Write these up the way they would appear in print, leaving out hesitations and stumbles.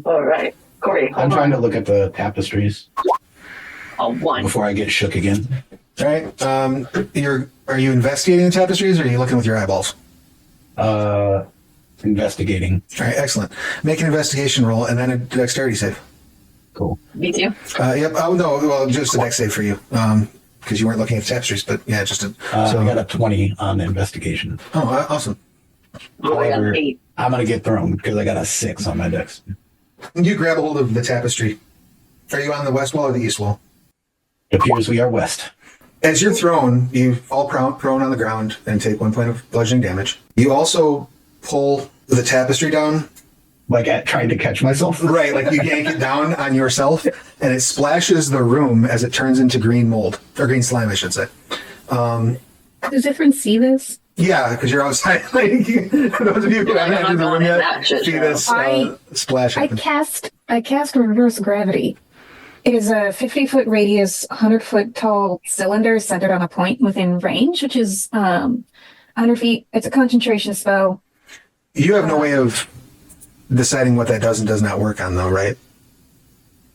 All right. Corey, I'm trying to look at the tapestries one. before I get shook again. All right. Are you investigating the tapestries, or are you looking with your eyeballs? Investigating. All right, excellent. Make an investigation roll and then a dexterity save. Cool. Me too. Yep. Oh no. Well, just a dex save for you, because you weren't looking at the tapestries. But yeah, just a. So I got a 20 on the investigation. Oh, awesome. Oh, I got an 8. I'm gonna get thrown because I got a 6 on my dex. You grab a hold of the tapestry. Are you on the west wall or the east wall? It appears we are west. As you're thrown, you fall prone on the ground and take 1 point of bludgeoning damage. You also pull the tapestry down. Like at trying to catch myself. Right, like you yank it down on yourself, and it splashes the room as it turns into green mold, or green slime, I should say. Does everyone see this? Yeah, because you're outside. Like, those of you who haven't entered the room yet see this splash I happen. cast reverse gravity. It is a 50-foot radius, 100-foot tall cylinder centered on a point within range, which is 100 feet. It's a concentration spell. You have no way of deciding what that does and does not work on, though, right?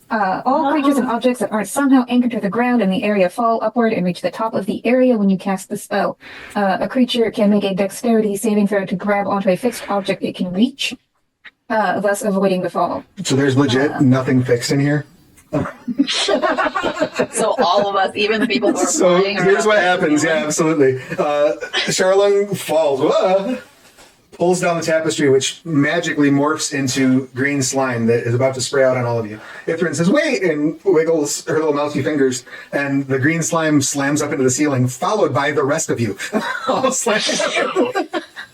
All creatures and objects that aren't somehow anchored to the ground in the area fall upward and reach the top of the area when you cast the spell. A creature can make a dexterity saving throw to grab onto a fixed object it can reach, thus avoiding the fall. So there's legit nothing fixed in here? So all of us, even the people who are So flying around. here's what happens. Yeah, absolutely. Charlung falls, pulls down the tapestry, which magically morphs into green slime that is about to spray out on all of you. Ithrin says, wait, and wiggles her little mousy fingers, and the green slime slams up into the ceiling, followed by the rest of you. All slammed.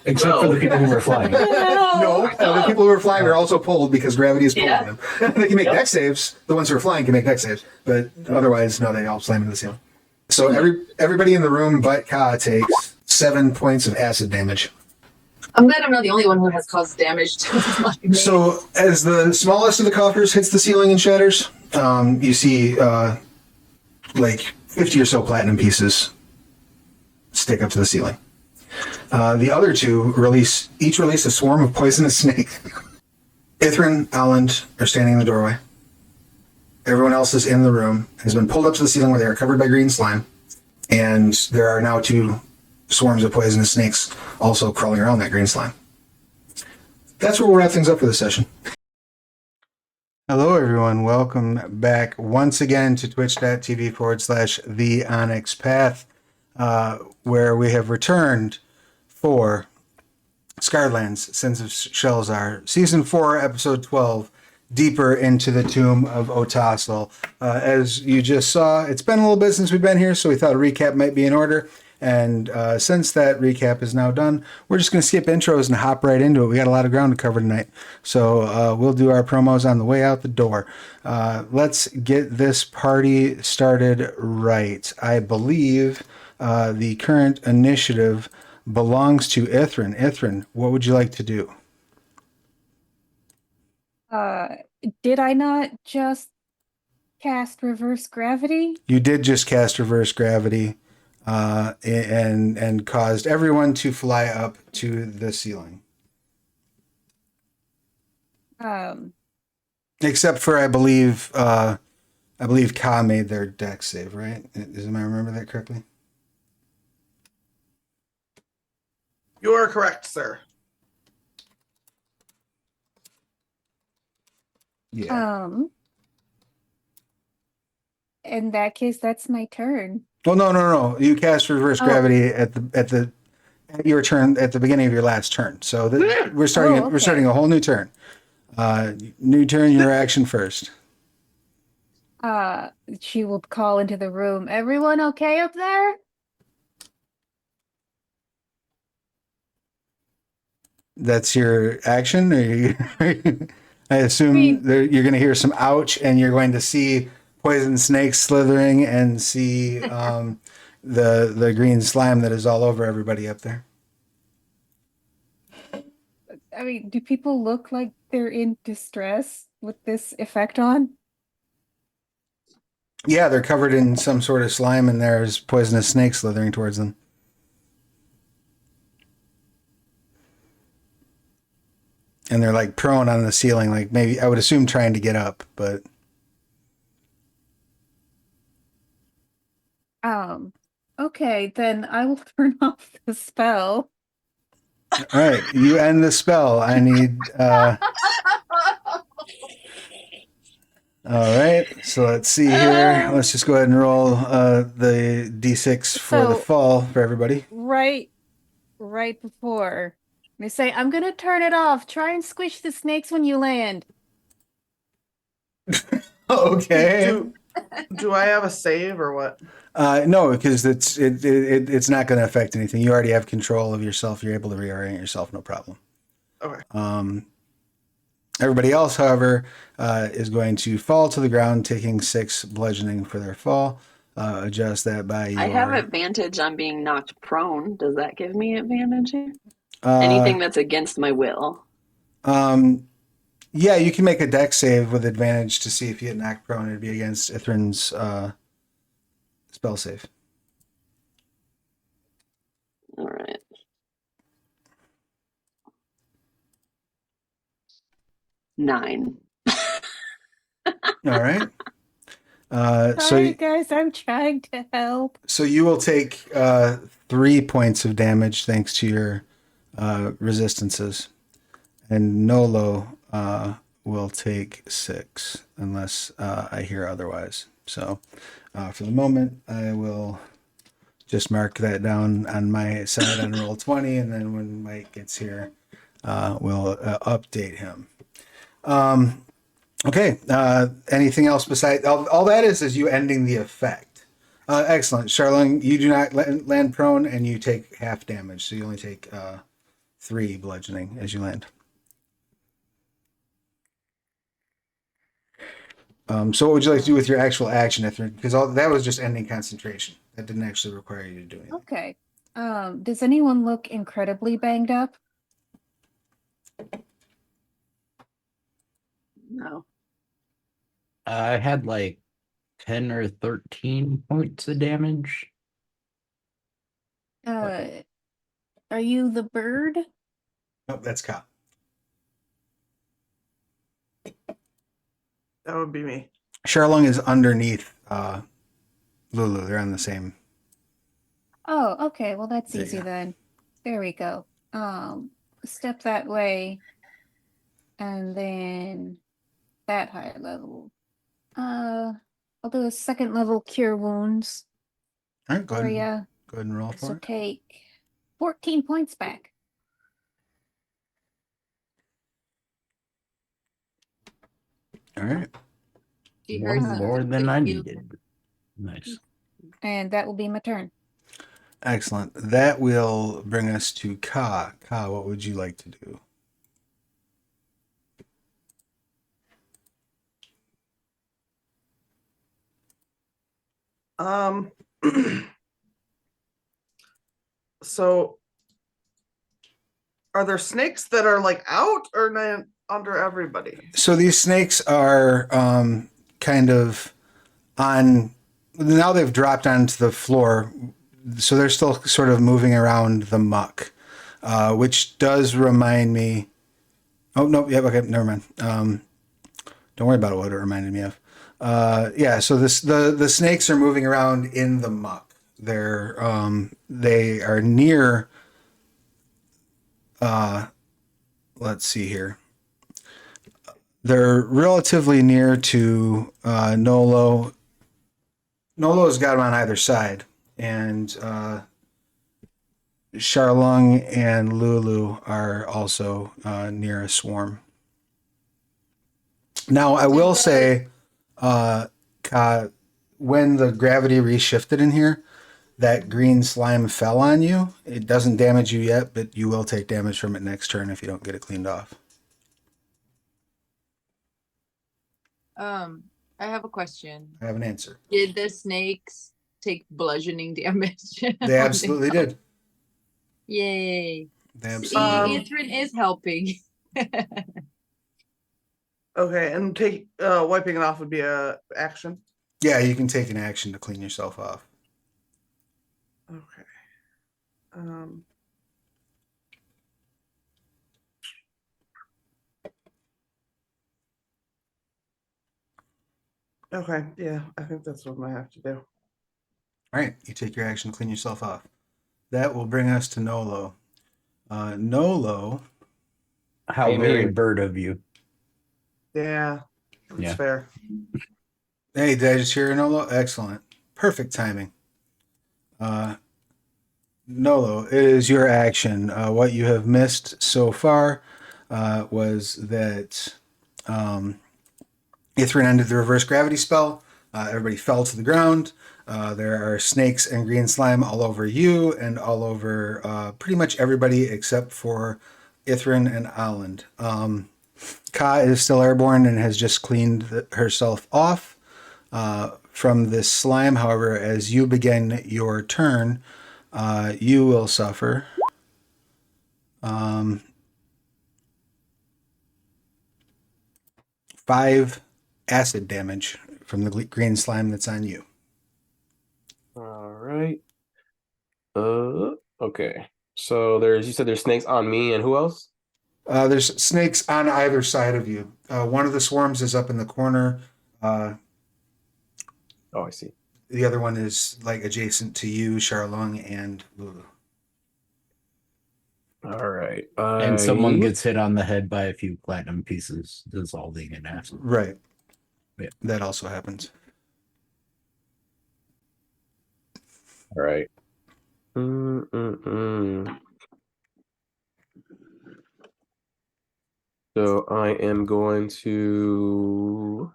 Except for the people who were flying. No, the people who are flying are also pulled because gravity is pulling them. They can make dex saves. The ones who are flying can make dex saves, but otherwise, no, they all slam into the ceiling. So everybody in the room but Ka takes 7 points of acid damage. I'm glad I'm not the only one who has caused damage to my So as the smallest of the coffers hits the ceiling and shatters, you see like 50 or so platinum pieces stick up to the ceiling. The other two each release a swarm of poisonous snakes. Ithrin, Alland are standing in the doorway. Everyone else is in the room, has been pulled up to the ceiling where they are covered by green slime, and there are now 2 swarms of poisonous snakes also crawling around that green slime. That's where we'll wrap things up for this session. Hello, everyone. Welcome back once again to twitch.tv/the Onyx Path, where we have returned for Scarlands, Sins of Shelzar, Season 4, Episode 12, Deeper into the Tomb of Otossal. As you just saw, it's been a little bit since we've been here, so we thought a recap might be in order. And since that recap is now done, we're just going to skip intros and hop right into it. We got a lot of ground to cover tonight. So we'll do our promos on the way out the door. Let's get this party started right. I believe the current initiative belongs to Ithrin. Ithrin, what would you like to do? Did I not just cast reverse gravity? You did just cast reverse gravity and caused everyone to fly up to the ceiling. Except for, I believe Ka made their dex save, right? Am I remember that correctly? You are correct, sir. Yeah. In that case, that's my turn. Well, no. You cast reverse gravity at your turn at the beginning of your last turn. So we're starting. Okay. We're starting a whole new turn. New turn. Your action first. She will call into the room. Everyone okay up there? That's your action. I assume you're going to hear some ouch, and you're going to see poison snakes slithering, and see the green slime that is all over everybody up there. I mean, do people look like they're in distress with this effect on? Yeah, they're covered in some sort of slime, and there's poisonous snakes slithering towards them. And they're like prone on the ceiling, like maybe I would assume trying to get up, but Okay, then I will turn off the spell. all right, you end the spell. I need all right, so let's see here. Let's just go ahead and roll the d6 for the So- fall for everybody. Right before they say, "I'm gonna turn it off. Try and squish the snakes when you land." Okay. Do I have a save or what? No, because it's not going to affect anything. You already have control of yourself. You're able to reorient yourself, no problem. Okay. Everybody else, however, is going to fall to the ground, taking 6 bludgeoning for their fall. Adjust that by your. I have advantage on being knocked prone. Does that give me advantage here? Uh, Anything that's against my will. Yeah, you can make a dex save with advantage to see if you get knocked prone. It'd be against Ithrin's spell save. All right. Nine. All right. Sorry, guys, I'm trying to help. So you will take 3 points of damage thanks to your resistances, and Nolo will take 6 unless I hear otherwise. So for the moment, I will just mark that down on my side on roll 20, and then when Mike gets here, we'll update him. Okay. Anything else besides all that is you ending the effect. Excellent. Charlene, you do not land prone and you take half damage. So you only take 3 bludgeoning as you land. So what would you like to do with your actual action, Ithrin? Because that was just ending concentration. That didn't actually require you to do anything. Okay. Does anyone look incredibly banged up? No. I had like 10 or 13 points of damage. Are you the bird? Nope, that's Ka. That would be me. Charlung is underneath Lulu. They're on the same. Oh, okay. Well, that's There you easy go. then. There we go. Step that way, and then that higher level. I'll do a second level cure wounds All right, go for ahead. ya. Go ahead and roll So for it. take 14 points back. All right. She One heard more something, than I thank you. needed. Nice. And that will be my turn. Excellent. That will bring us to Ka. Ka, what would you like to do? So are there snakes that are like out or under everybody? So these snakes are kind of on. Now they've dropped onto the floor, so they're still sort of moving around the muck, which does remind me. Oh no! Yeah, okay, never mind. Don't worry about what it reminded me of. Yeah, so the snakes are moving around in the muck. They are near. Let's see here. They're relatively near to Nolo. Nolo's got them on either side, and Charlung and Lulu are also near a swarm. Now, I will say, when the gravity reshifted in here, that green slime fell on you. It doesn't damage you yet, but you will take damage from it next turn if you don't get it cleaned off. I have a question. I have an answer. Did the snakes take bludgeoning damage? They absolutely did. Yay. They See, absolutely did. Ithrin is helping. Okay, and take wiping it off would be a action. Yeah, you can take an action to clean yourself off. Okay. Okay, yeah, I think that's what I have to do. All right, you take your action, clean yourself off. That will bring us to Nolo. Nolo, How Hey, very Mary. bird of you. Yeah, that's Yeah. fair. hey, did I just hear Nolo? Excellent. Perfect timing. Nolo, it is your action. What you have missed so far was that Ithrin ended the reverse gravity spell. Everybody fell to the ground. There are snakes and green slime all over you and all over pretty much everybody except for Ithrin and Aland. Ka is still airborne and has just cleaned herself off from this slime. However, as you begin your turn, you will suffer 5 acid damage from the green slime that's on you. All right. Okay. So you said there's snakes on me, and who else? There's snakes on either side of you. One of the swarms is up in the corner. Oh, I see. The other one is like adjacent to you, Charlong and Lulu. All right. And someone gets hit on the head by a few platinum pieces, dissolving in acid. Right. Yeah. That also happens. All right. So I am going to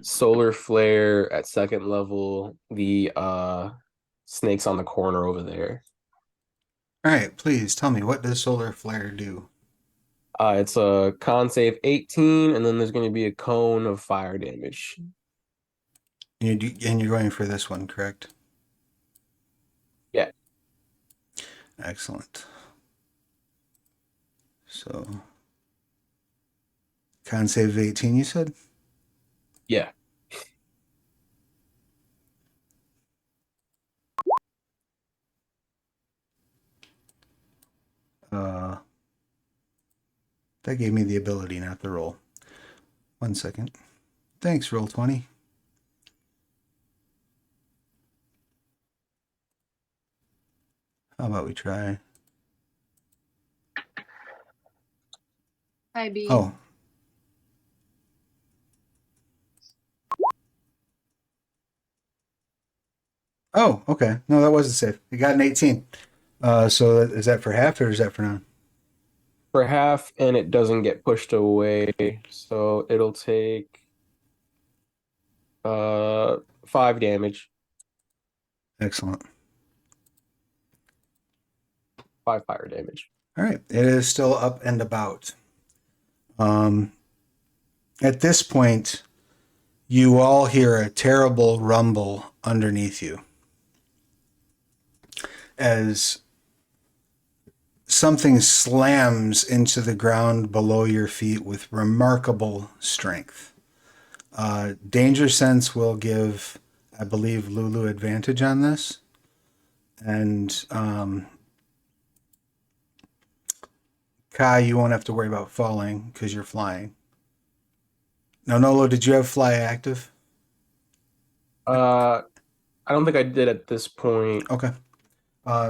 solar flare at second level the snakes on the corner over there. All right, please tell me, what does solar flare do? It's a con save 18, and then there's going to be a cone of fire damage. And you're going for this one, correct? Yeah. Excellent. So, con save of 18, you said? Yeah. That gave me the ability, not the roll. 1 second. Thanks, roll 20. How about we try? Hi, B. Oh. Oh, okay. No, that wasn't safe. You got an 18. So is that for half or is that for none? For half, and it doesn't get pushed away, so it'll take 5 damage. Excellent. 5 fire damage. All right. It is still up and about. At this point, you all hear a terrible rumble underneath you as something slams into the ground below your feet with remarkable strength. Danger sense will give, I believe, Lulu advantage on this. And Kai, you won't have to worry about falling because you're flying. Now, Nolo, did you have fly active? I don't think I did at this point. Okay.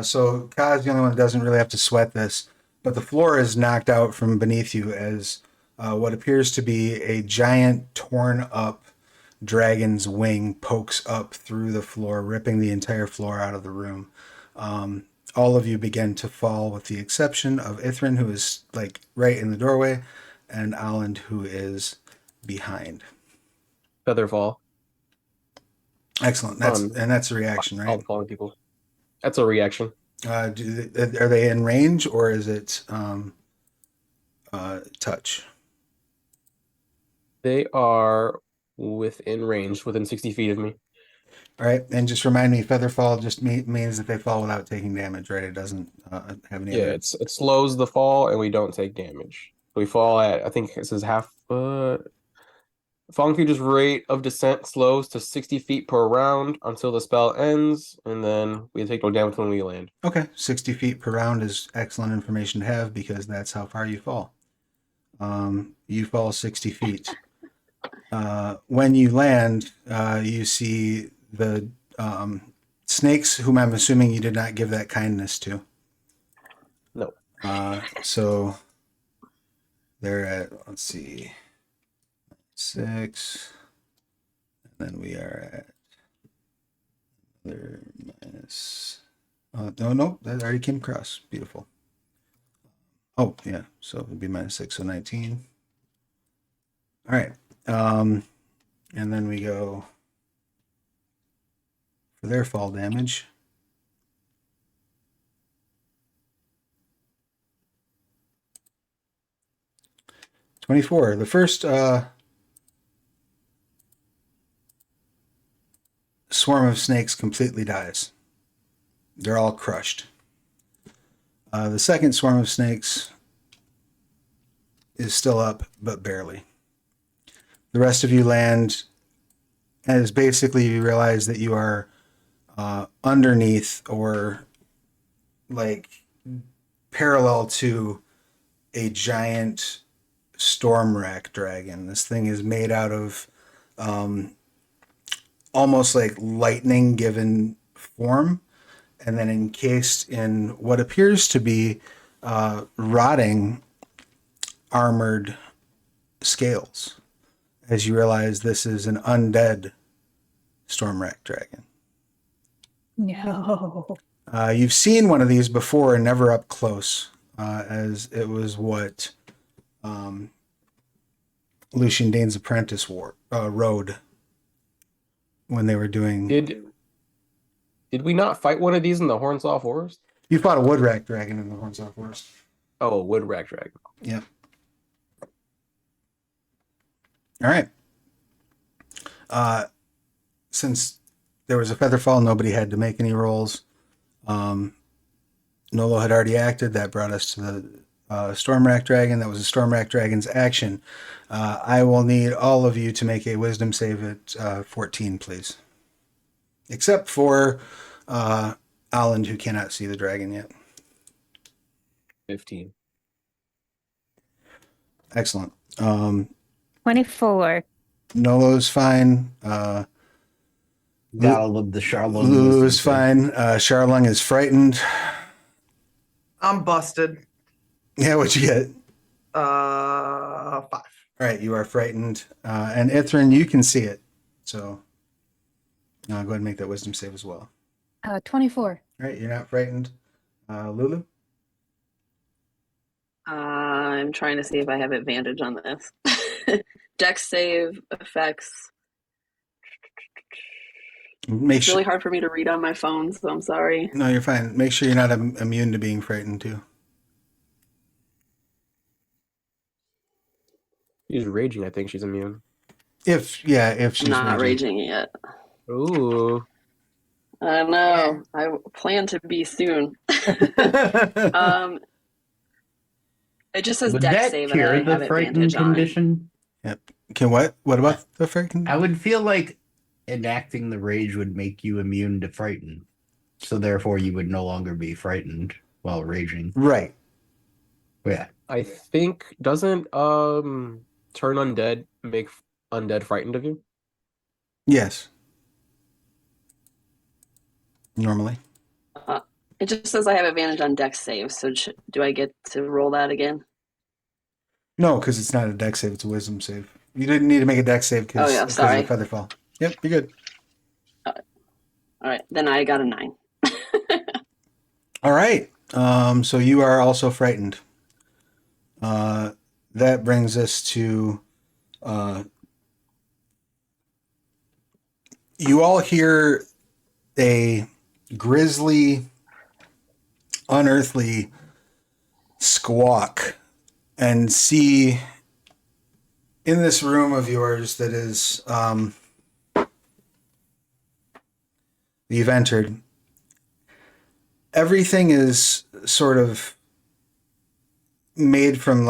So Kai's the only one that doesn't really have to sweat this, but the floor is knocked out from beneath you as what appears to be a giant torn up dragon's wing pokes up through the floor, ripping the entire floor out of the room. All of you begin to fall with the exception of Ithrin, who is like right in the doorway, and Aland, who is behind. Featherfall. Excellent. That's a reaction, All right? the falling people. That's a reaction. Are they in range or is it touch? They are within range, within 60 feet of me. All right, and just remind me, featherfall just means that they fall without taking damage, right? It doesn't have any. Yeah, other... it slows the fall, and we don't take damage. We fall at, I think it says half. Falling creature's rate of descent slows to 60 feet per round until the spell ends, and then we take no damage when we land. Okay, 60 feet per round is excellent information to have because that's how far you fall. You fall 60 feet. When you land, you see the snakes, whom I'm assuming you did not give that kindness to. No. So they're at, let's see, 6. And then we are at another minus. No, that already came across. Beautiful. Oh, yeah. So it would be -6, so 19. All right. And then we go for their fall damage. $24. The first swarm of snakes completely dies. They're all crushed. The second swarm of snakes is still up, but barely. The rest of you land as basically you realize that you are underneath or like parallel to a giant storm rack dragon. This thing is made out of almost like lightning given form, and then encased in what appears to be rotting armored scales, as you realize this is an undead Stormwrack dragon. No. You've seen one of these before and never up close, as it was what Lucian Dane's apprentice rode when they were doing... Did we not fight one of these in the Hornsaw Forest? You fought a woodwrack dragon in the Hornsaw Forest. Oh, a woodwrack dragon. Yep. All right. Since there was a feather fall, nobody had to make any rolls. Nolo had already acted. That brought us to the Stormwrack Dragon. That was a Stormwrack Dragon's action. I will need all of you to make a wisdom save at 14, please. Except for Alan, who cannot see the dragon yet. 15. Excellent. 24. Nolo's fine. Gotta love the Charlung. Lulu's fine. Charlung is frightened. I'm busted. Yeah, what'd you get? 5. All right, you are frightened. And Ithrin, you can see it. So go ahead and make that wisdom save as well. 24. All right, you're not frightened. Lulu? I'm trying to see if I have advantage on this. Dex save effects. Make It's sure. really hard for me to read on my phone, so I'm sorry. No, you're fine. Make sure you're not immune to being frightened too. She's raging. I think she's immune. If she's Not raging yet. Ooh. I know. I plan to be soon. It just says Would Dex that save and I cure have the frightened advantage on it. condition? Yep. Okay, what? What about the frightened? I would feel like enacting the rage would make you immune to frighten. So therefore you would no longer be frightened while raging. Right. Yeah. I think doesn't turn undead make undead frightened of you? Yes. Normally. It just says I have advantage on Dex save, so do I get to roll that again? No, because it's not a dex save, it's a wisdom save. You didn't need to make a dex save because Oh, yeah, of sorry. the feather fall. Yep, you're good. All right, then I got a 9. All right. So you are also frightened. That brings us to you all hear a grisly, unearthly squawk and see in this room of yours that is you've entered, everything is sort of made from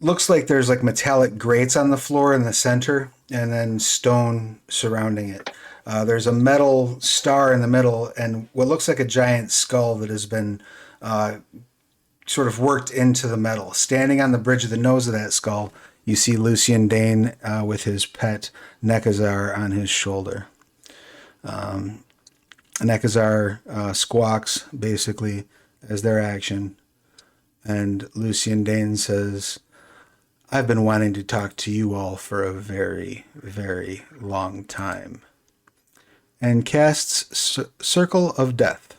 looks like there's metallic grates on the floor in the center and then stone surrounding it. There's a metal star in the middle and what looks like a giant skull that has been sort of worked into the metal. Standing on the bridge of the nose of that skull, You see Lucian Dane with his pet Nekazar on his shoulder. Nekazar squawks basically as their action, and Lucian Dane says, "I've been wanting to talk to you all for a very, very long time," and casts Circle of Death.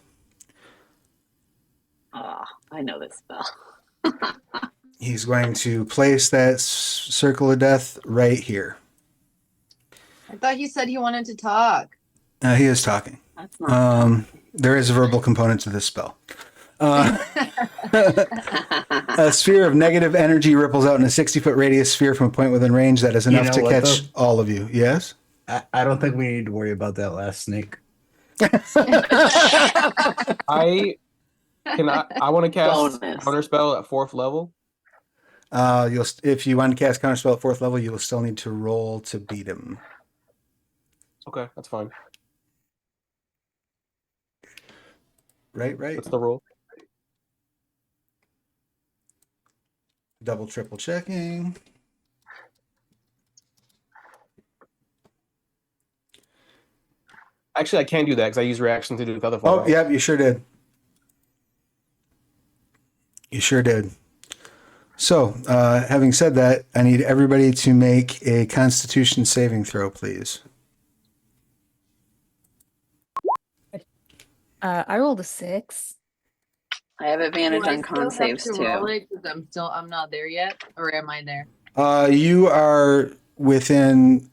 I know this spell. He's going to place that Circle of Death right here. I thought you said he wanted to talk. He is talking. That's not. There is a verbal component to this spell. A sphere of negative energy ripples out in a 60-foot radius sphere from a point within range that is enough know to what, catch though? all of you. Yes? I don't think we need to worry about that last snake. I want to cast Bonus. counter spell at 4th level. If you want to cast Counterspell at 4th level, you will still need to roll to beat him. Okay, that's fine. Right? What's the roll? Double, triple checking. Actually, I can't do that because I use reaction to do with other Oh, fallouts. yep, you sure did. You sure did. So, having said that, I need everybody to make a Constitution saving throw, please. I rolled a 6. I have advantage Do I on still con have saves to too. roll it 'cause I'm not there yet, or am I there? You are within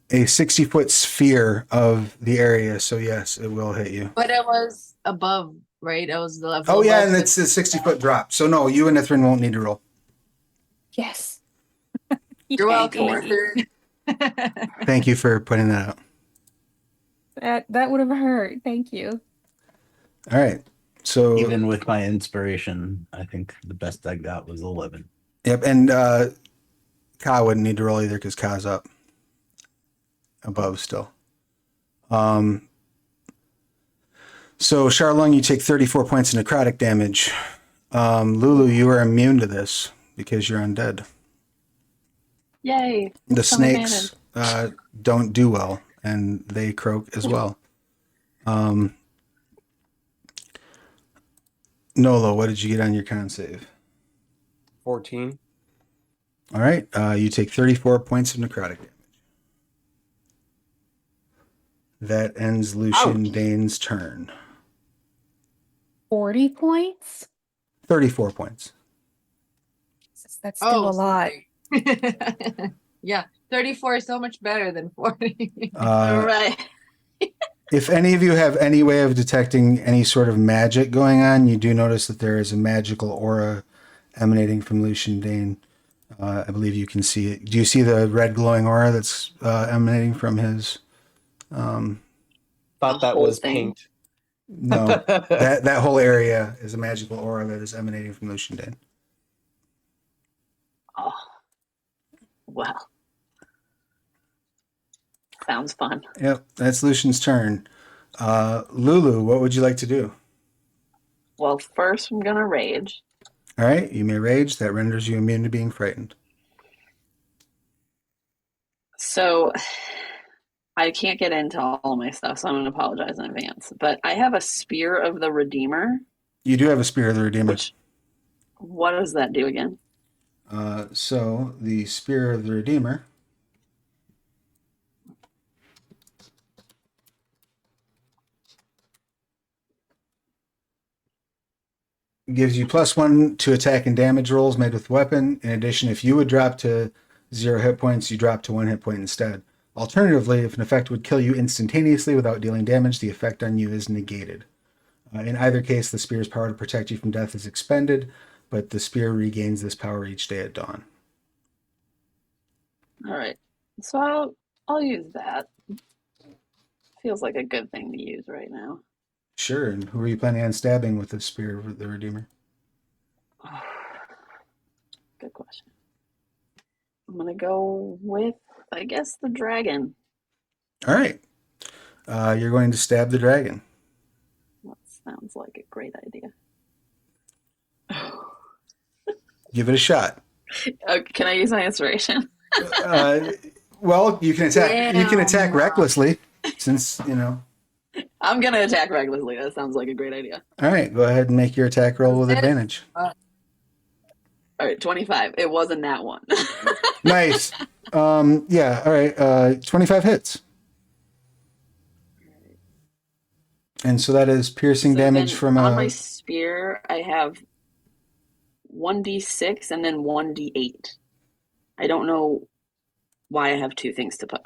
a 60-foot sphere of the area, so yes, it will hit you. But it was above, right? It was the level. Oh, yeah, above and the- it's a 60-foot drop. So, no, you and Ithrin won't need to roll. Yes. You're welcome, Yay. Ether. Thank you for pointing that out. That would have hurt. Thank you. All right. So, Even with my inspiration, I think the best I got was 11. yep, and Ka wouldn't need to roll either because Ka's up above still. So, Charlung, you take 34 points of necrotic damage. Lulu, you are immune to this because you're undead. Yay. The Some snakes don't do well, and they croak as well. Nolo, what did you get on your con save? 14. All right, you take 34 points of necrotic damage. That ends Lucian Dane's turn. 40 points? 34 points. That's still a lot. sorry. Yeah, 34 is so much better than 40. All right. If any of you have any way of detecting any sort of magic going on, you do notice that there is a magical aura emanating from Lucian Dane. I believe you can see it. Do you see the red glowing aura that's emanating from his? Thought The that whole was thing. paint. No, that whole area is a magical aura that is emanating from Lucian Dane. Oh. Well. Sounds fun. Yep, that's Lucian's turn. Lulu, what would you like to do? Well, first I'm gonna rage. All right, you may rage. That renders you immune to being frightened. So I can't get into all my stuff, so I'm gonna apologize in advance. But I have a Spear of the Redeemer. You do have a Spear of the Redeemer. What does that do again? So the Spear of the Redeemer gives you +1 to attack and damage rolls made with weapon. In addition, if you would drop to 0 hit points, you drop to 1 hit point instead. Alternatively, if an effect would kill you instantaneously without dealing damage, the effect on you is negated. In either case, the spear's power to protect you from death is expended, but the spear regains this power each day at dawn. All right. So I'll use that. Feels like a good thing to use right now. Sure, and who are you planning on stabbing with the Spear of the Redeemer? Good question. I'm gonna go with, I guess, the dragon. All right. You're going to stab the dragon. That sounds like a great idea. Give it a shot. Can I use my inspiration? Well, you can attack. You can Damn. attack recklessly, since you know. I'm gonna attack recklessly. That sounds like a great idea. All right, go ahead and make your attack roll with advantage. All right, 25. It wasn't that one. Nice. Yeah. All right. 25 hits. And so that is piercing So damage then from on my a. spear, I have 1d6 and then 1d8. I don't know why I have two things to push.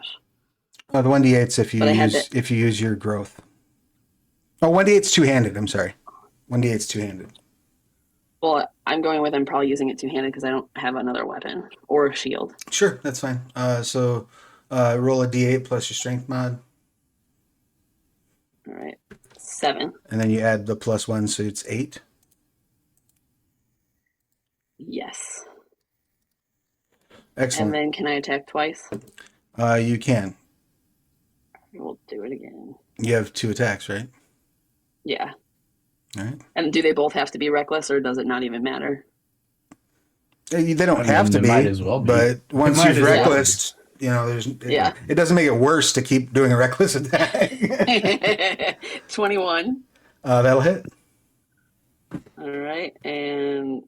The 1d8's if you But I had use if you use your growth. Oh, 1d8's two-handed. I'm sorry. 1d8's two-handed. Well, I'm going with I'm probably using it two-handed because I don't have another weapon or a shield. Sure, that's fine. So roll a d8 plus your strength mod, All right, 7. and then you add the +1, so it's 8. Yes. Excellent. And then can I attack twice? You can. We'll do it again. You have 2 attacks, right? Yeah. All right. And do they both have to be reckless, or does it not even matter? They don't I mean, have to it be, might as well be. but once might you've as well be. reckless, you know, Yeah. it doesn't make it worse to keep doing a reckless attack. 21. That'll hit. All right, and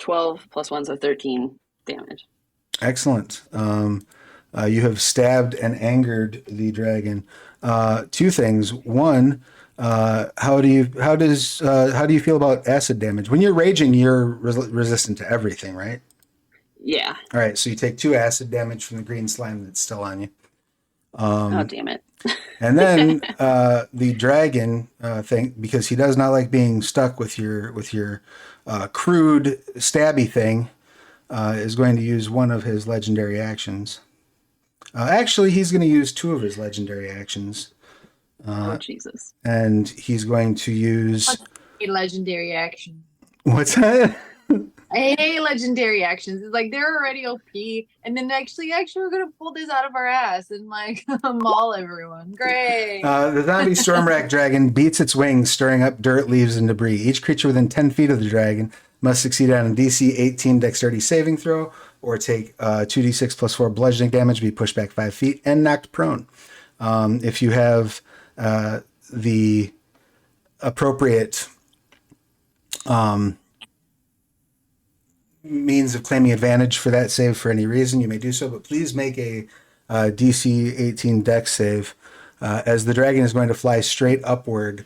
12 plus 1, so 13 damage. Excellent. You have stabbed and angered the dragon. 2 things. One, how do you feel about acid damage? When you're raging, you're resistant to everything, right? Yeah. All right, so you take 2 acid damage from the green slime that's still on you. Oh, damn it. And then the dragon thing, because he does not like being stuck with your crude stabby thing, is going to use one of his legendary actions. Actually, he's going to use 2 of his legendary actions. Oh, Jesus. And he's going to use. A legendary action. What's that? I hate legendary actions. It's like they're already OP, and then actually we're gonna pull this out of our ass and like maul everyone. Great. The zombie Stormwrack dragon beats its wings, stirring up dirt, leaves, and debris. Each creature within 10 feet of the dragon must succeed on a DC 18 Dexterity saving throw, or take 2d6 plus 4 bludgeoning damage, be pushed back 5 feet, and knocked prone. If you have the appropriate means of claiming advantage for that save for any reason, you may do so, but please make a DC 18 Dex save, as the dragon is going to fly straight upward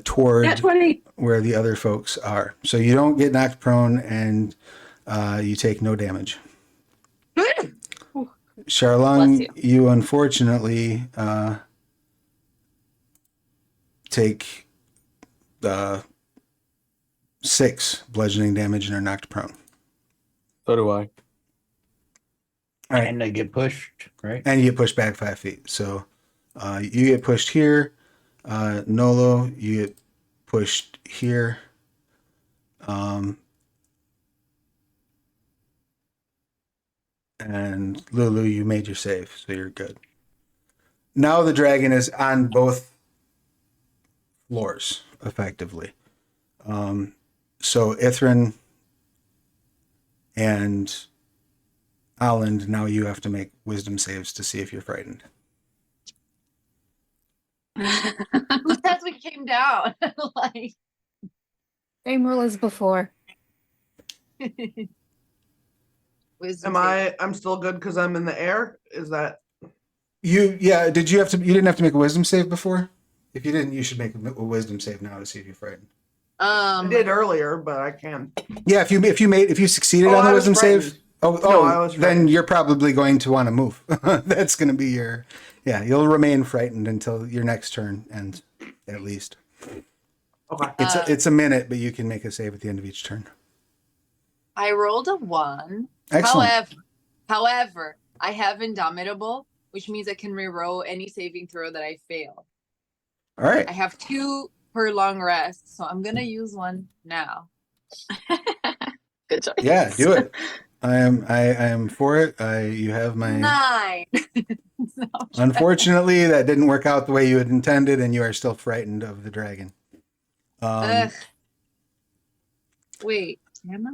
toward Nat 20. where the other folks are. So you don't get knocked prone, and you take no damage. Charlong, Bless you unfortunately take 6 bludgeoning damage and are knocked prone. So do I. All right. And they get pushed, right? And you get pushed back 5 feet. So you get pushed here. Nolo, you get pushed here. And Lulu, you made your save, so you're good. Now the dragon is on both floors, effectively. So Ithrin and Aland, now you have to make wisdom saves to see if you're frightened. Who says we came down? Like Same rule as before. wisdom I'm still good because I'm in the air? Is that You didn't have to make a wisdom save before? If you didn't, you should make a wisdom save now to see if you're frightened. I did earlier, but I can. Yeah, if you succeeded Oh, on the I was wisdom save, frightened. No, I was then frightened. you're probably going to want to move. That's going to be you'll remain frightened until your next turn ends, at least. Okay. It's a minute, but you can make a save at the end of each turn. I rolled a 1. Excellent. However, I have Indomitable, which means I can reroll any saving throw that I fail. All right. I have 2 per long rest, so I'm gonna use one now. Good choice. Yeah, do it. I am for it. You have my. 9. No, Unfortunately, that didn't work out the way you had intended, and you are still frightened of the dragon. Ugh. Wait, am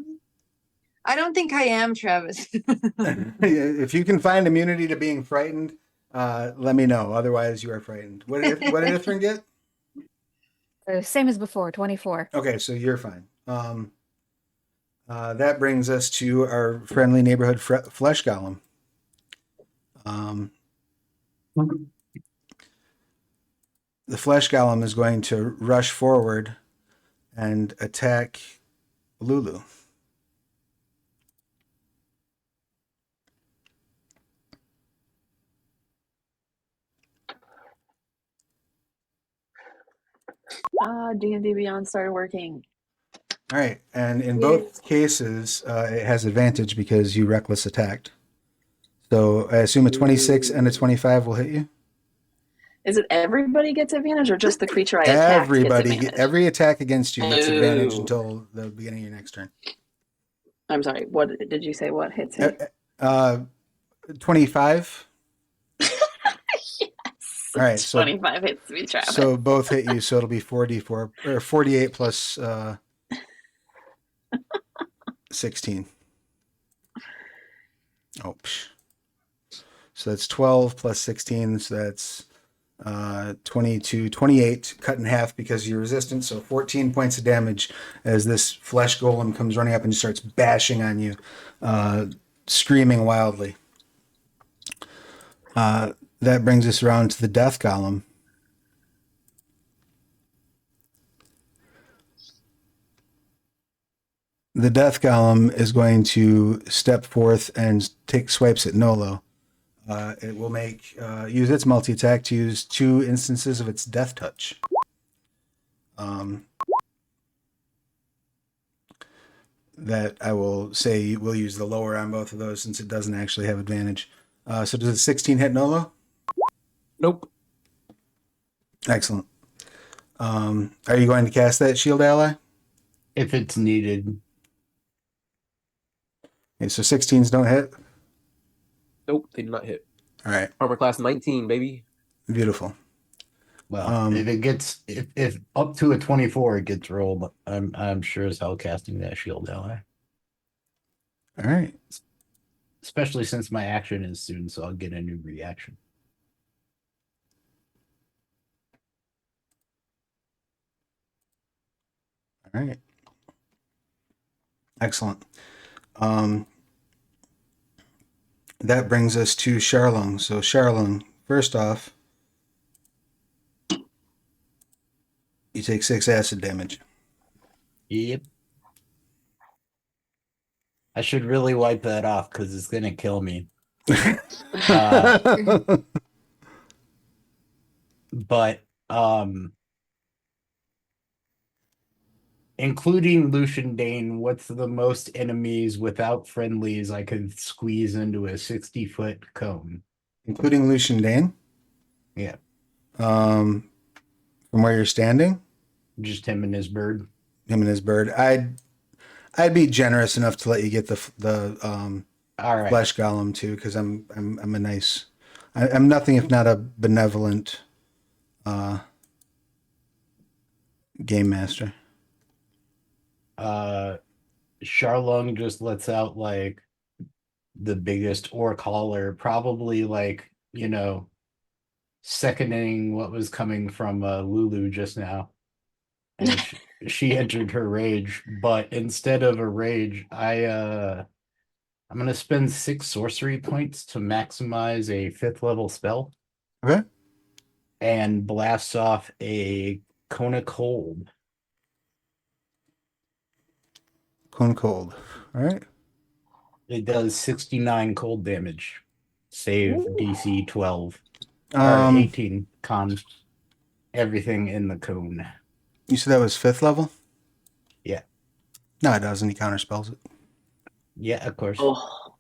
I? I don't think I am, Travis. If you can find immunity to being frightened, let me know. Otherwise, you are frightened. What did Ithrin get? Same as before, 24. Okay, so you're fine. That brings us to our friendly neighborhood flesh golem. The flesh golem is going to rush forward and attack Lulu. D&D Beyond started working. All right, and in both cases, it has advantage because you reckless attacked. So I assume a 26 and a 25 will hit you. Is it everybody gets advantage or just the creature I attacked Everybody, gets advantage? every attack against you gets advantage Ooh. until the beginning of your next turn. I'm sorry, what did you say? What hits me? 25. Yes. All right, so 25 hits me, Travis. So both hit you, so it'll be 4d4 or 48 plus 16. Oh, psh. So that's 12 plus 16, so that's 22, 28, cut in half because you're resistant, so 14 points of damage as this flesh golem comes running up and starts bashing on you, screaming wildly. That brings us around to the death golem. The death golem is going to step forth and take swipes at Nolo. It will use its multi-attack to use 2 instances of its death touch. That I will say we'll use the lower on both of those since it doesn't actually have advantage. So does a 16 hit Nolo? Nope. Excellent. Are you going to cast that shield ally? If it's needed. Okay, so 16s don't hit? Nope, they do not hit. All right. Armor class 19, baby. Beautiful. Well, if it gets if up to a 24 it gets rolled, I'm sure as hell casting that shield ally. All right. Especially since my action is soon, so I'll get a new reaction. All right. Excellent. That brings us to Charlung. So Charlung, first off, you take 6 acid damage. Yep. I should really wipe that off because it's gonna kill me. But including Lucian Dane, what's the most enemies without friendlies I could squeeze into a 60-foot cone? Including Lucian Dane? Yeah. From where you're standing? Just him and his bird. Him and his bird. I'd be generous enough to let you get the All right. flesh golem too, because I'm a nice. I'm nothing if not a benevolent game master. Charlung just lets out like the biggest orc holler, probably like, seconding what was coming from Lulu just now. And she entered her rage, but instead of a rage, I'm gonna spend 6 sorcery points to maximize a 5th level spell. Okay. And blast off a cone of cold. Cone cold. All right. It does 69 cold damage. Save DC 12. Or 18 con. Everything in the cone. You said that was 5th level? Yeah. No, it doesn't. He counterspells it. Yeah, of course. Oh.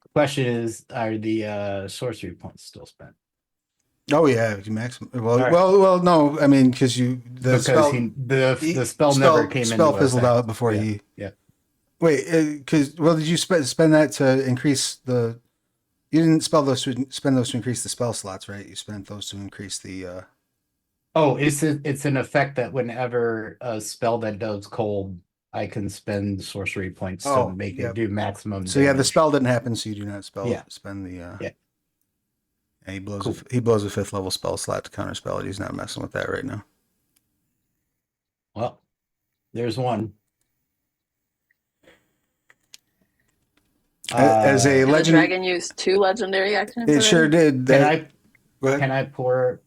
The question is, are the sorcery points still spent? Oh yeah, you maximum. Well, All right. well, no. I mean, because the spell never came spell into fizzled effect. out before he. Yeah. Wait, because did you spend that to increase the? You didn't spend those to increase the spell slots, right? You spent those to increase the. Oh, it's an effect that whenever a spell that does cold, I can spend sorcery points Oh, to make yep. it do maximum So yeah, the damage. spell didn't happen, so you do not Yeah. spend the. Yeah. He blows. Cool. He blows a 5th level spell slot to counterspell it. He's not messing with that right now. Well, there's one. As a Can the legend, dragon use 2 legendary actions? it sure already? did. Can That, I go ahead. can I pour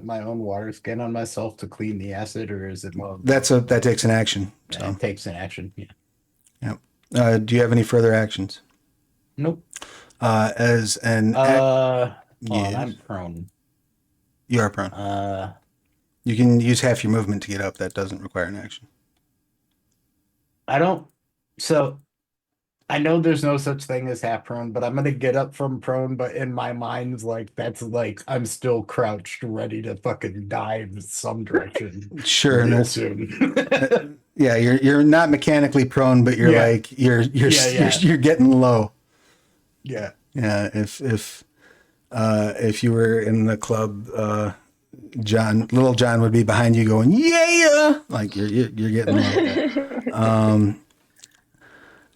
my own water skin on myself to clean the acid, or is it more? That takes an action. So It takes an action. Yeah. do you have any further actions? Nope. As an Hold yes. on, I'm prone. You are prone. You can use half your movement to get up. That doesn't require an action. I don't. So I know there's no such thing as half prone, but I'm gonna get up from prone. But in my mind's like that's like I'm still crouched, ready to fucking dive in some direction. Sure. real No. soon. Yeah, you're not mechanically prone, but you're Yeah. like you're Yeah. you're getting low. Yeah. Yeah. If you were in the club, Little John would be behind you going, yeah, like you're getting low.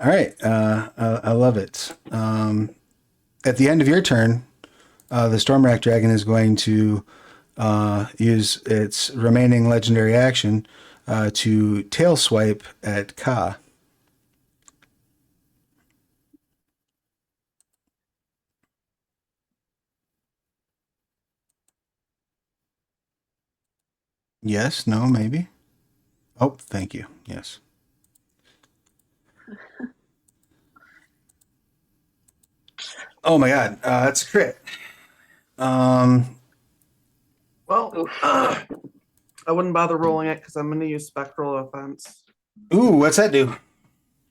All right. I love it. At the end of your turn, the Stormwrack Dragon is going to use its remaining legendary action to tail swipe at Ka. Yes, no, maybe. Oh, thank you. Yes. Oh my God, that's a crit. Well, I wouldn't bother rolling it because I'm going to use Spectral Offense. Ooh, what's that do?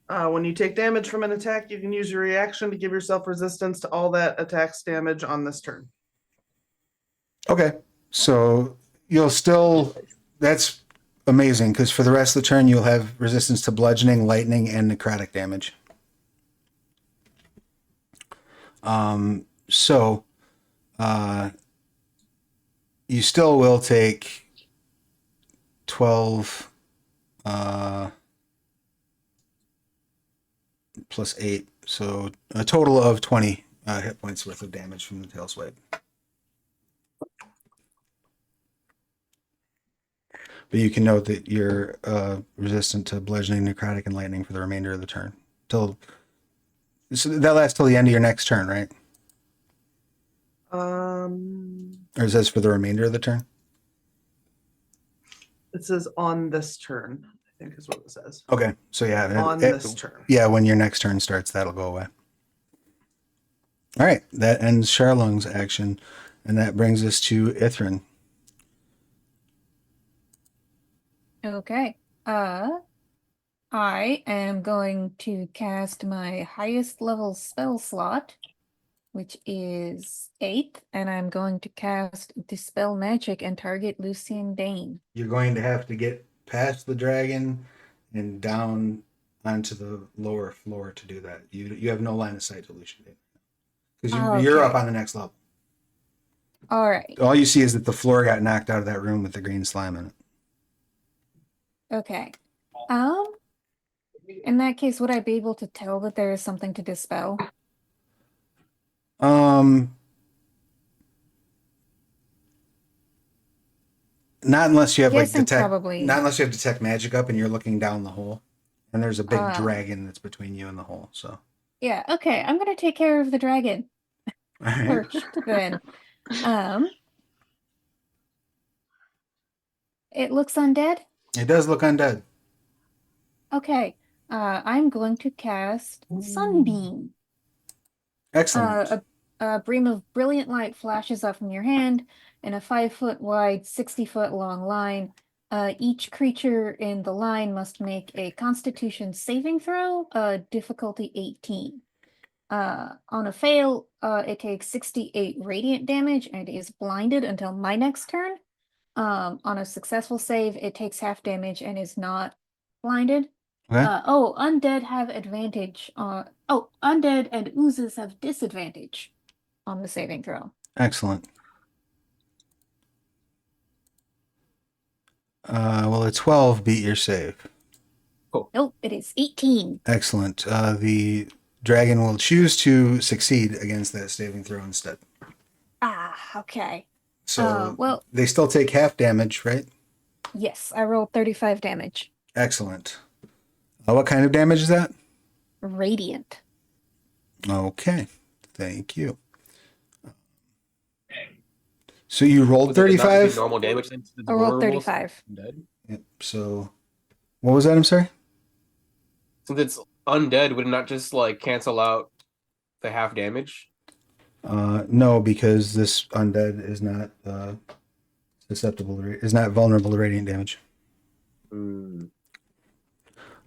When you take damage from an attack, you can use your reaction to give yourself resistance to all that attack's damage on this turn. Okay, so you'll still. That's amazing because for the rest of the turn, you'll have resistance to bludgeoning, lightning, and necrotic damage. So, you still will take 12 plus 8, so a total of 20 hit points worth of damage from the tail swipe. But you can note that you're resistant to bludgeoning, necrotic, and lightning for the remainder of the turn. So that lasts till the end of your next turn, right? Or is this for the remainder of the turn? It says on this turn, I think is what it says. Okay, so yeah, On this turn. Yeah, when your next turn starts, that'll go away. All right, that ends Charlung's action, and that brings us to Ithrin. Okay. I am going to cast my highest level spell slot, which is 8th, and I'm going to cast Dispel Magic and target Lucian Dane. You're going to have to get past the dragon and down onto the lower floor to do that. You have no line of sight to Lucian Dane because you're up on the next level. All right. All you see is that the floor got knocked out of that room with the green slime in it. Okay. In that case, would I be able to tell that there is something to dispel? Not unless you have Guessing detect. probably. Not unless you have detect magic up and you're looking down the hole, and there's a big dragon that's between you and the hole. So Yeah, okay. I'm gonna take care of the dragon all right. first then. It looks undead? It does look undead. Okay. I'm going to cast Sunbeam. Excellent. A beam of brilliant light flashes up from your hand in a 5-foot wide, 60-foot long line. Each creature in the line must make a Constitution saving throw, difficulty 18. On a fail, it takes 68 radiant damage and is blinded until my next turn. On a successful save, it takes half damage and is not blinded. Okay. Undead have advantage. Undead and oozes have disadvantage on the saving throw. Excellent. Well, a 12 beat your save. Nope, it is 18. Excellent. The dragon will choose to succeed against that saving throw instead. Okay. So well, they still take half damage, right? yes, I rolled 35 damage. Excellent. What kind of damage is that? Radiant. Okay. Thank you. So you rolled Would it not be 35? normal damage since it's I rolled vulnerable, 35. undead? Yep. So what was that? I'm sorry? Since it's undead, would it not just like cancel out the half damage? No, because this undead is not is not vulnerable to radiant damage. Hmm.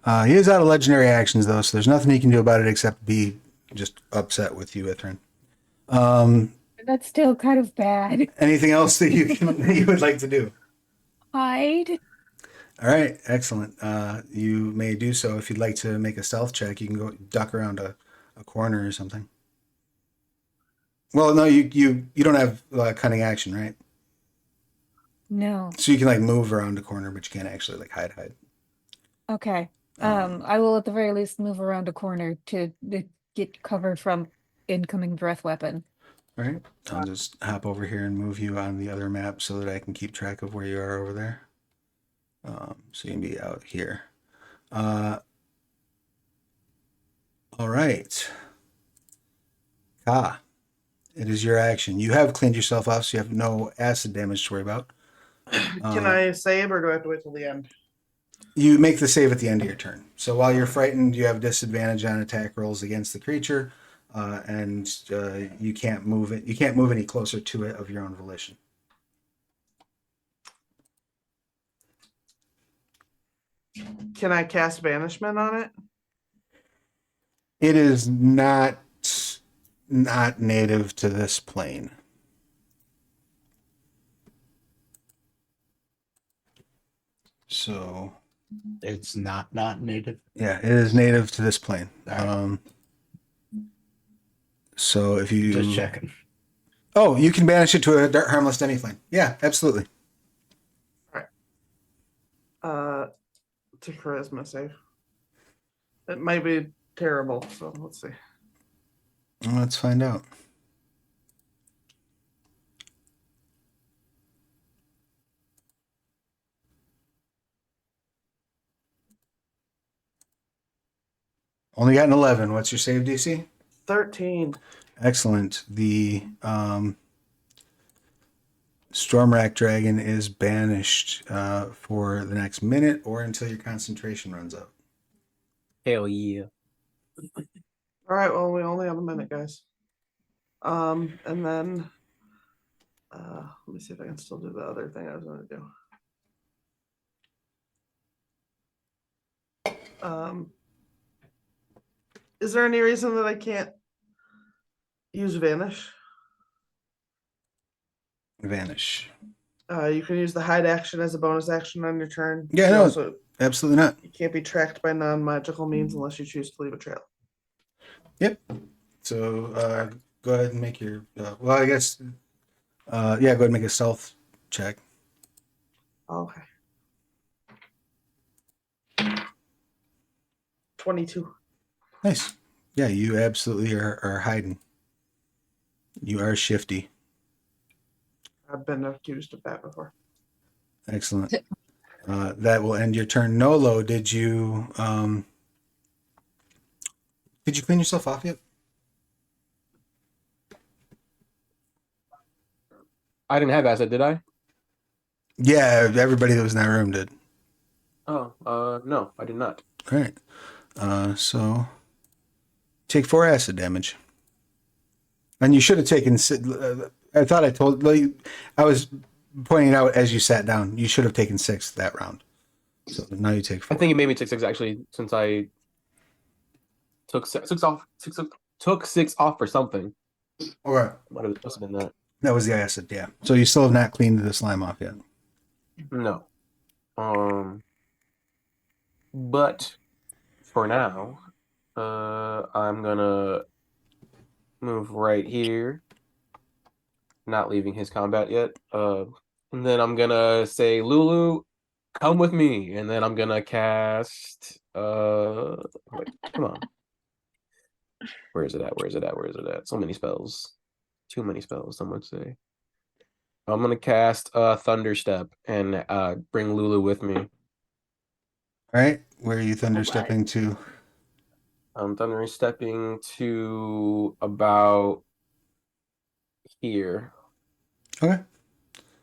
He is out of legendary actions though, so there's nothing he can do about it except be just upset with you, Ithrin. That's still kind of bad. Anything else that you would like to do? Hide. All right, excellent. You may do so. If you'd like to make a stealth check, you can go duck around a corner or something. Well, no, you don't have cunning action, right? No. So you can like move around a corner, but you can't actually like hide. Okay. I will at the very least move around a corner to get covered from incoming breath weapon. All right. I'll just hop over here and move you on the other map so that I can keep track of where you are over there. So you can be out here. All right. It is your action. You have cleaned yourself off, so you have no acid damage to worry about. Can I save or do I have to wait till the end? You make the save at the end of your turn. So while you're frightened, you have disadvantage on attack rolls against the creature, and you can't move it. You can't move any closer to it of your own volition. Can I cast banishment on it? It is not native to this plane. So It's not native. yeah, it is native to this plane. All right. So if you Just checking. Oh, you can banish it to a harmless demi-plane. Yeah, absolutely. To charisma save. It might be terrible, so let's see. Let's find out. Only got an 11. What's your save DC? 13. Excellent. The Stormrack Dragon is banished for the next minute or until your concentration runs out. Hell yeah. All right, well, we only have a minute, guys. And then let me see if I can still do the other thing I was going to do. Is there any reason that I can't use Vanish? Vanish. You can use the hide action as a bonus action on your turn. Yeah, You no, also, absolutely not. you can't be tracked by non-magical means unless you choose to leave a trail. Yep. So go ahead and make your. Well, I guess. Yeah, go ahead and make a stealth check. Okay. 22. Nice. Yeah, you absolutely are hiding. You are shifty. I've been accused of that before. Excellent. That will end your turn. Nolo, did you clean yourself off yet? I didn't have acid, did I? Yeah, everybody that was in that room did. Oh, no, I did not. All right. So take 4 acid damage. And you should have taken. I thought I told. I was pointing it out as you sat down. You should have taken 6 that round. So now you take 4. I think it made me take 6 actually, since I took 6 off. Took 6 off for something. Okay. What it must have been that. That was the acid. Yeah. So you still have not cleaned the slime off yet. No. But for now, I'm gonna move right here. Not leaving his combat yet. And then I'm gonna say, Lulu, come with me. And then I'm gonna cast Wait, come on. Where is it at? Where is it at? Where is it at? So many spells. Too many spells, some would say. I'm gonna cast Thunder Step and bring Lulu with me. All right. Where are you thunder stepping to? I'm Thunder Stepping to about here. Okay.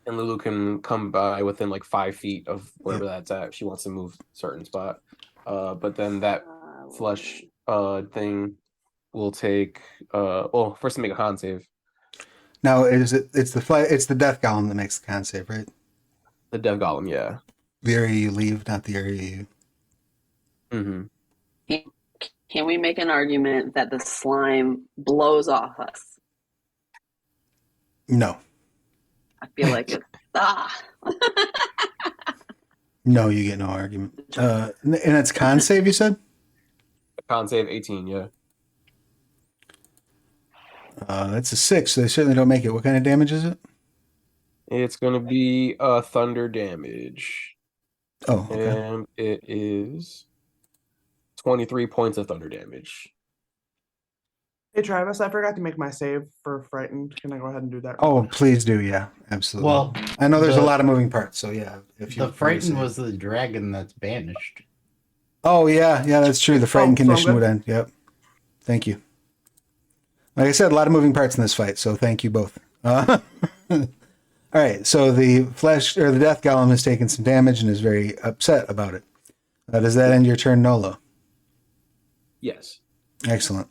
And Lulu can come by within like 5 feet of wherever that's at if she wants to move certain spot. But then that flesh thing will take well, first to make a con save. Now it's the death golem that makes the con save, right? The Death Golem, yeah. The area you leave, not the area you. Mm-hmm. Can we make an argument that the slime blows off us? No. I feel like it's No, you get no argument. And it's con save, you said? Con save 18, yeah. That's a 6, so they certainly don't make it. What kind of damage is it? It's gonna be thunder damage. Oh, okay. And it is 23 points of thunder damage. Hey Travis, I forgot to make my save for frightened. Can I go ahead and do that? Oh, please do. Yeah, absolutely. Well, I know there's a lot of moving parts, so yeah. If you the frightened was the dragon that's banished. Oh yeah, that's true. The frightened so I'm condition good. would end. Yep. Thank you. Like I said, a lot of moving parts in this fight, so thank you both. All right, so the the death golem has taken some damage and is very upset about it. Does that end your turn, Nolo? Yes. Excellent.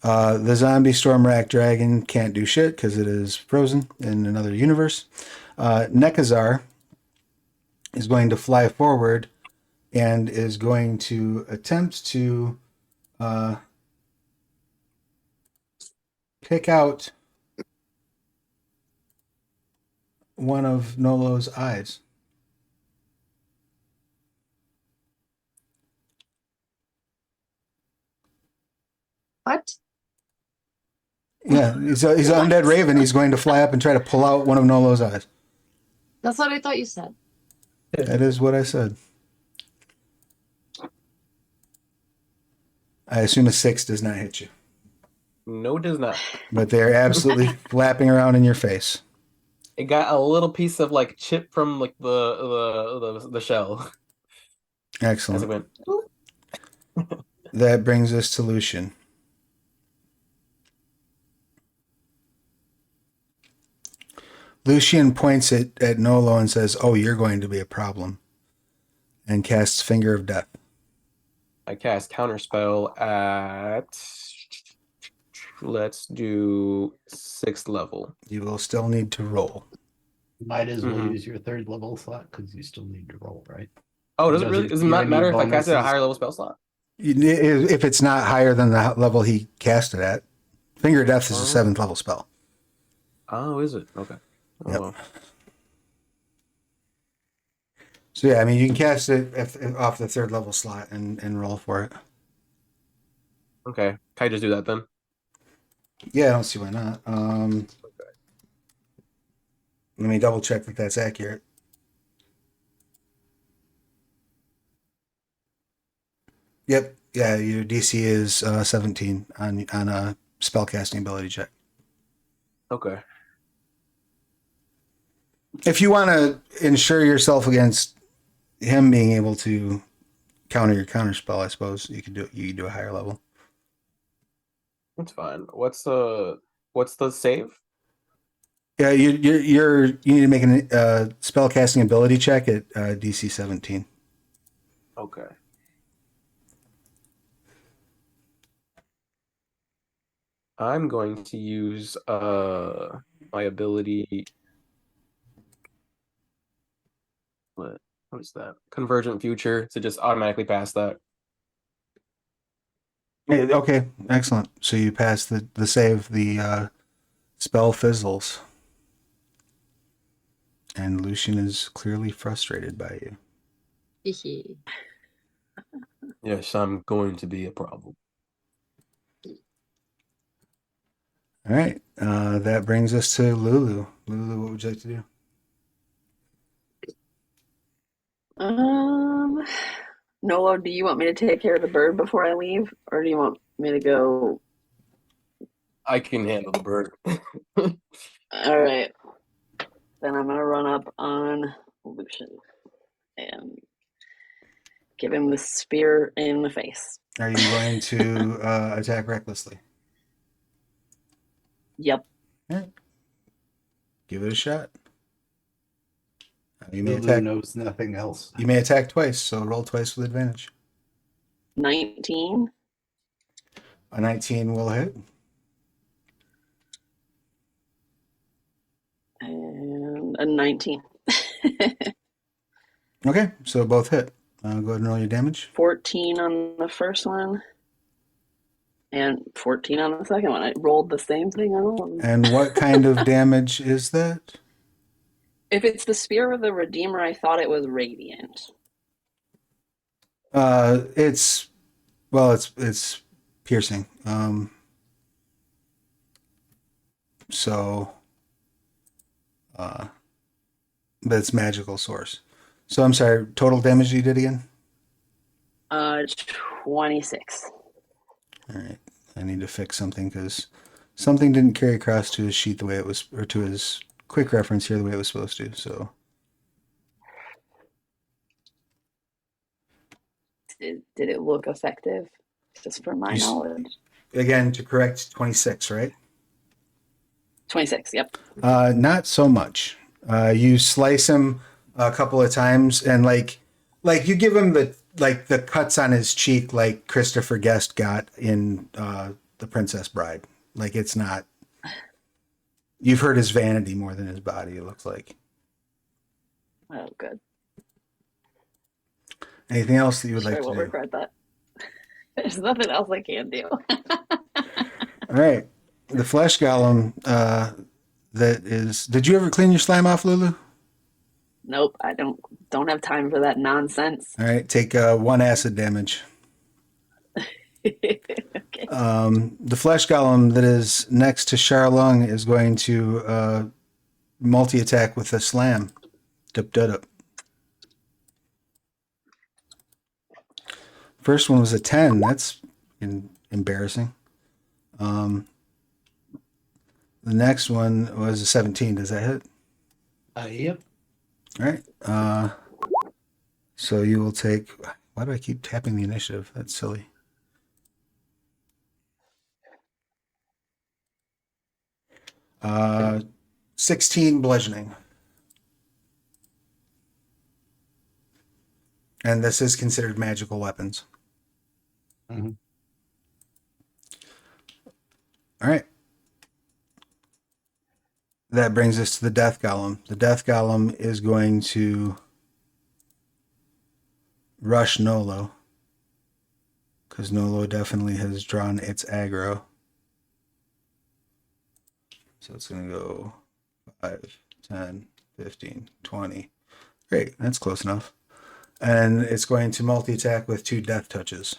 The zombie stormwrack dragon can't do shit because it is frozen in another universe. Nekazar is going to fly forward and is going to attempt to pick out one of Nolo's eyes. What? Yeah, he's an undead raven. He's going to fly up and try to pull out one of Nolo's eyes. That's what I thought you said. That is what I said. I assume a 6 does not hit you. No, it does not. But they're absolutely flapping around in your face. It got a little piece of like chip from like the shell. As it Excellent. went. That brings us to Lucian. Lucian points at Nolo and says, "Oh, you're going to be a problem," and casts Finger of Death. I cast counterspell at let's do 6th level. You will still need to roll. Might as well Mhm. use your 3rd level slot because you still need to roll, right? Oh, does it Does really? it Does it give not any matter if I cast it at a bonuses? higher level spell slot? If it's not higher than the level he cast it at, Finger of Death is a Oh. 7th level spell. Oh, is it? Okay. Oh, Yep. well. So yeah, I mean, you can cast it off the 3rd level slot and roll for it. Okay. Can I just do that then? Yeah, I don't see why not. Let me double check that that's accurate. Yep. Yeah, your DC is 17 on a spellcasting ability check. Okay. If you want to ensure yourself against him being able to counter your counter spell, I suppose you could do a higher level. That's fine. What's the save? Yeah, you need to make a spellcasting ability check at DC 17. Okay. I'm going to use my ability. What is that? Convergent Future to just automatically pass that. Okay, excellent. So you pass the save. The spell fizzles, and Lucian is clearly frustrated by you. Hehe. Yes, I'm going to be a problem. All right, that brings us to Lulu. Lulu, what would you like to do? Nolo, do you want me to take care of the bird before I leave, or do you want me to go? I can handle the bird. All right. Then I'm gonna run up on Lucian and give him the spear in the face. Are you going to attack recklessly? Yep. Give it a shot. You may Lulu attack. knows nothing else. You may attack twice, so roll twice with advantage. 19. A 19 will hit. And a 19. Okay, so both hit. Go ahead and roll your damage. 14 on the first one. And 14 on the second one. I rolled the same thing on all of them. And what kind of damage is that? If it's the spear of the Redeemer, I thought it was radiant. It's piercing. But it's magical source. So I'm sorry, total damage you did again? 26. All right. I need to fix something because something didn't carry across to his sheet the way it was, or to his quick reference here the way it was supposed to. So Did it look effective? Just from my knowledge. again, to correct, 26, right? 26, yep. Not so much. You slice him a couple of times, and like you give him the cuts on his cheek, like Christopher Guest got in The Princess Bride. Like it's not. You've hurt his vanity more than his body. It looks like. Oh, good. Anything else that you would like I to will do? regret that. There's nothing else I can do. All right. The flesh golem. That is. Did you ever clean your slime off, Lulu? Nope, I don't have time for that nonsense. All right. Take 1 acid damage. Okay. The flesh golem that is next to Charlung is going to multi-attack with a slam. Dup. First one was a 10. That's embarrassing. The next one was a 17. Does that hit? Yep. All right. So you will take. Why do I keep tapping the initiative? That's silly. Uh, 16 bludgeoning. And this is considered magical weapons. Mhm. All right. That brings us to the death golem. The death golem is going to rush Nolo, because Nolo definitely has drawn its aggro. So it's going to go 5, 10, 15, 20. Great, that's close enough. And it's going to multi-attack with 2 death touches.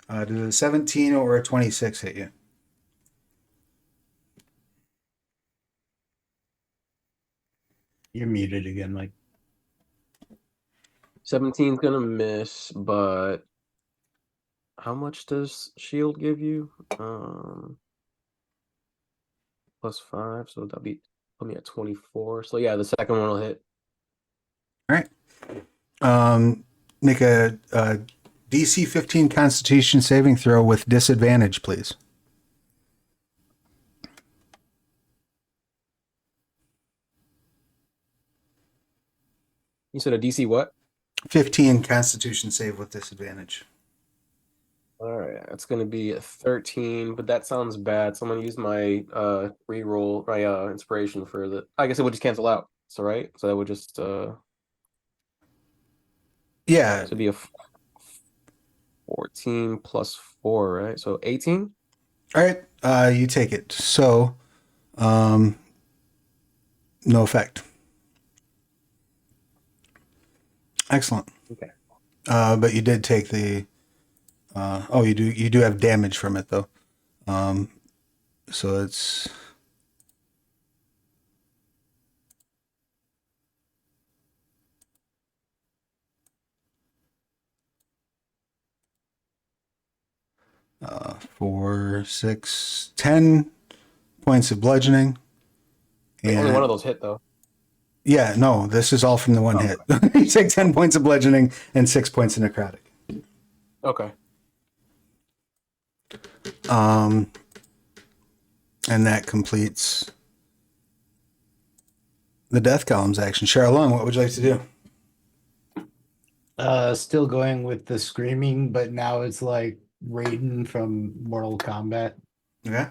Does a 17 or a 26 hit you? You're muted again, Mike. 17's gonna miss, but how much does shield give you? +5, so that'll be put me at 24. So yeah, the second one will hit. All right. Make a DC 15 Constitution saving throw with disadvantage, please. You said a DC what? 15 Constitution save with disadvantage. All right, that's gonna be a 13, but that sounds bad. So I'm gonna use my reroll, my inspiration for the. I guess it would just cancel out. So right, so that would just Yeah. so be a 14 plus 4, right? So 18. All right. You take it. So, no effect. Excellent. Okay. But you did take the. You do have damage from it though. So it's 4, 6, 10 points of bludgeoning. Wait, only one of those hit though. Yeah, no, this is all from the one hit. You take 10 points of bludgeoning and 6 points of necrotic. Okay. And that completes the death columns action. Charlong, what would you like to do? Still going with the screaming, but now it's like Raiden from Mortal Kombat. Okay.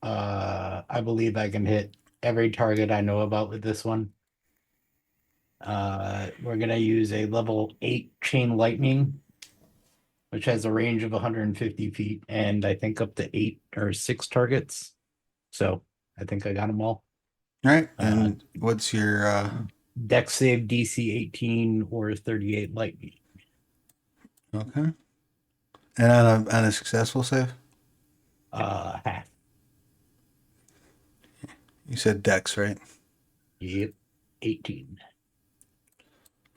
I believe I can hit every target I know about with this one. We're gonna use a level 8 chain lightning, which has a range of 150 feet and I think up to 8 or 6 targets. So I think I got them all. All right. And what's your Dex save DC 18 or 38 lightning. okay? And on a successful save? Half. You said Dex, right? Yep. 18.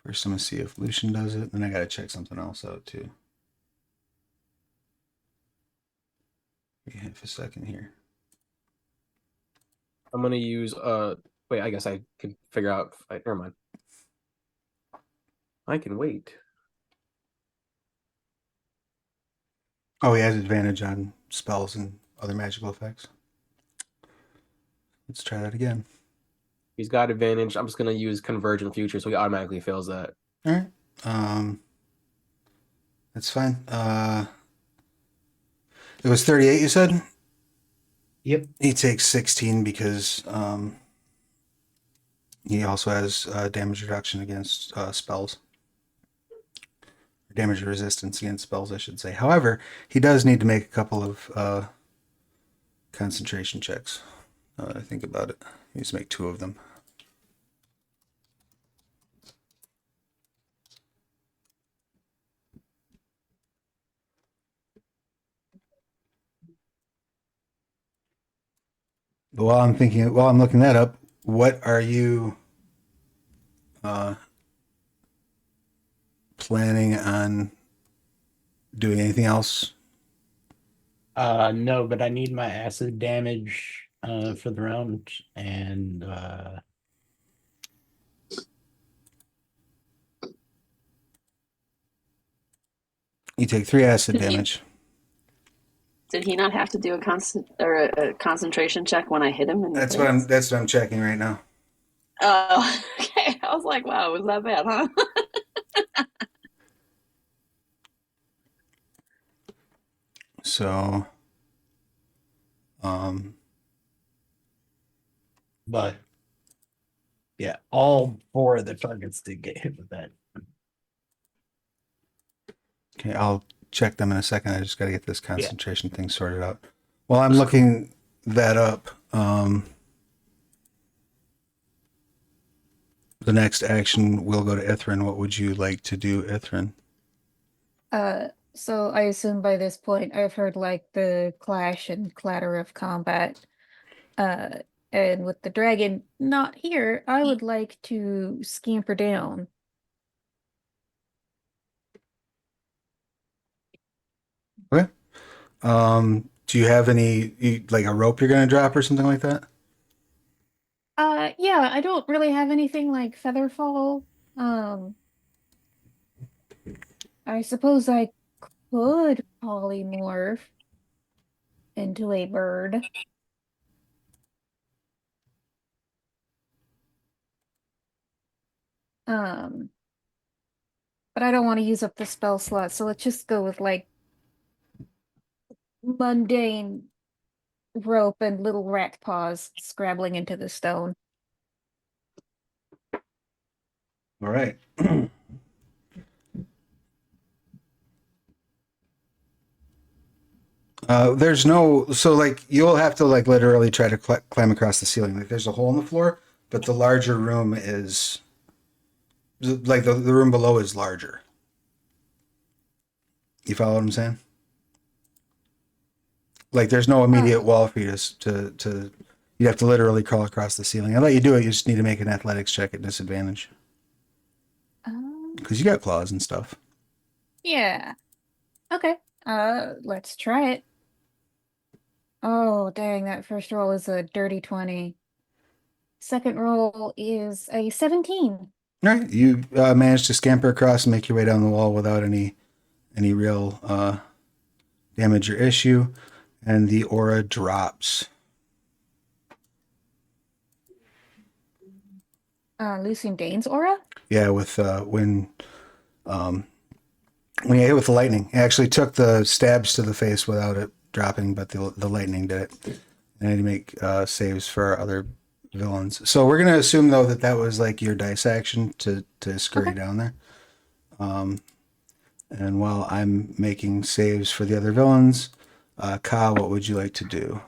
First, I'm gonna see if Lucian does it. Then I gotta check something else out too. Give me half a second here. I'm gonna use wait, I guess I can figure out never mind. I can wait. Oh, he has advantage on spells and other magical effects. Let's try that again. He's got advantage. I'm just gonna use Convergent Future, so he automatically fails that. All right. That's fine. It was 38, you said? Yep. He takes 16 because he also has damage reduction against spells. Damage resistance against spells, I should say. However, he does need to make a couple of concentration checks. I think about it. He needs to make 2 of them. But while I'm looking that up, what are you planning on doing? Anything else? No, but I need my acid damage for the round, and You take 3 acid damage. Did he not have to do a concentration check when I hit him? That's what I'm checking right now. Oh, okay. I was like, wow, was that bad, huh? So, but yeah, all 4 of the targets did get hit with that. okay, I'll check them in a second. I just got to get this concentration thing sorted out. While I'm looking that up, the next action will go to Ithrin. What would you like to do, Ithrin? So I assume by this point I've heard like the clash and clatter of combat. And with the dragon not here, I would like to scamper down. Okay. Do you have any like a rope you're gonna drop or something like that? Yeah, I don't really have anything like Featherfall. I suppose I could polymorph into a bird. But I don't want to use up the spell slot, so let's just go with like mundane rope and little rat paws scrabbling into the stone. All right. There's no, so like you'll have to like literally try to climb across the ceiling. Like there's a hole in the floor, but the larger room is like the room below is larger. You follow what I'm saying? Like there's no immediate wall for you to you have to literally crawl across the ceiling. I'll let you do it. You just need to make an athletics check at disadvantage. Because you got claws and stuff. Yeah. Okay. Let's try it. Oh, dang, that first roll is a dirty 20. Second roll is a 17. All right, you managed to scamper across and make your way down the wall without any real damage or issue, and the aura drops. Lucian Dane's aura? Yeah, with when you hit with the lightning, it actually took the stabs to the face without it dropping, but the lightning did it. And I had to make saves for our other villains. So we're gonna assume though that was like your dice action to scurry down there. And while I'm making saves for the other villains, Kyle, what would you like to do?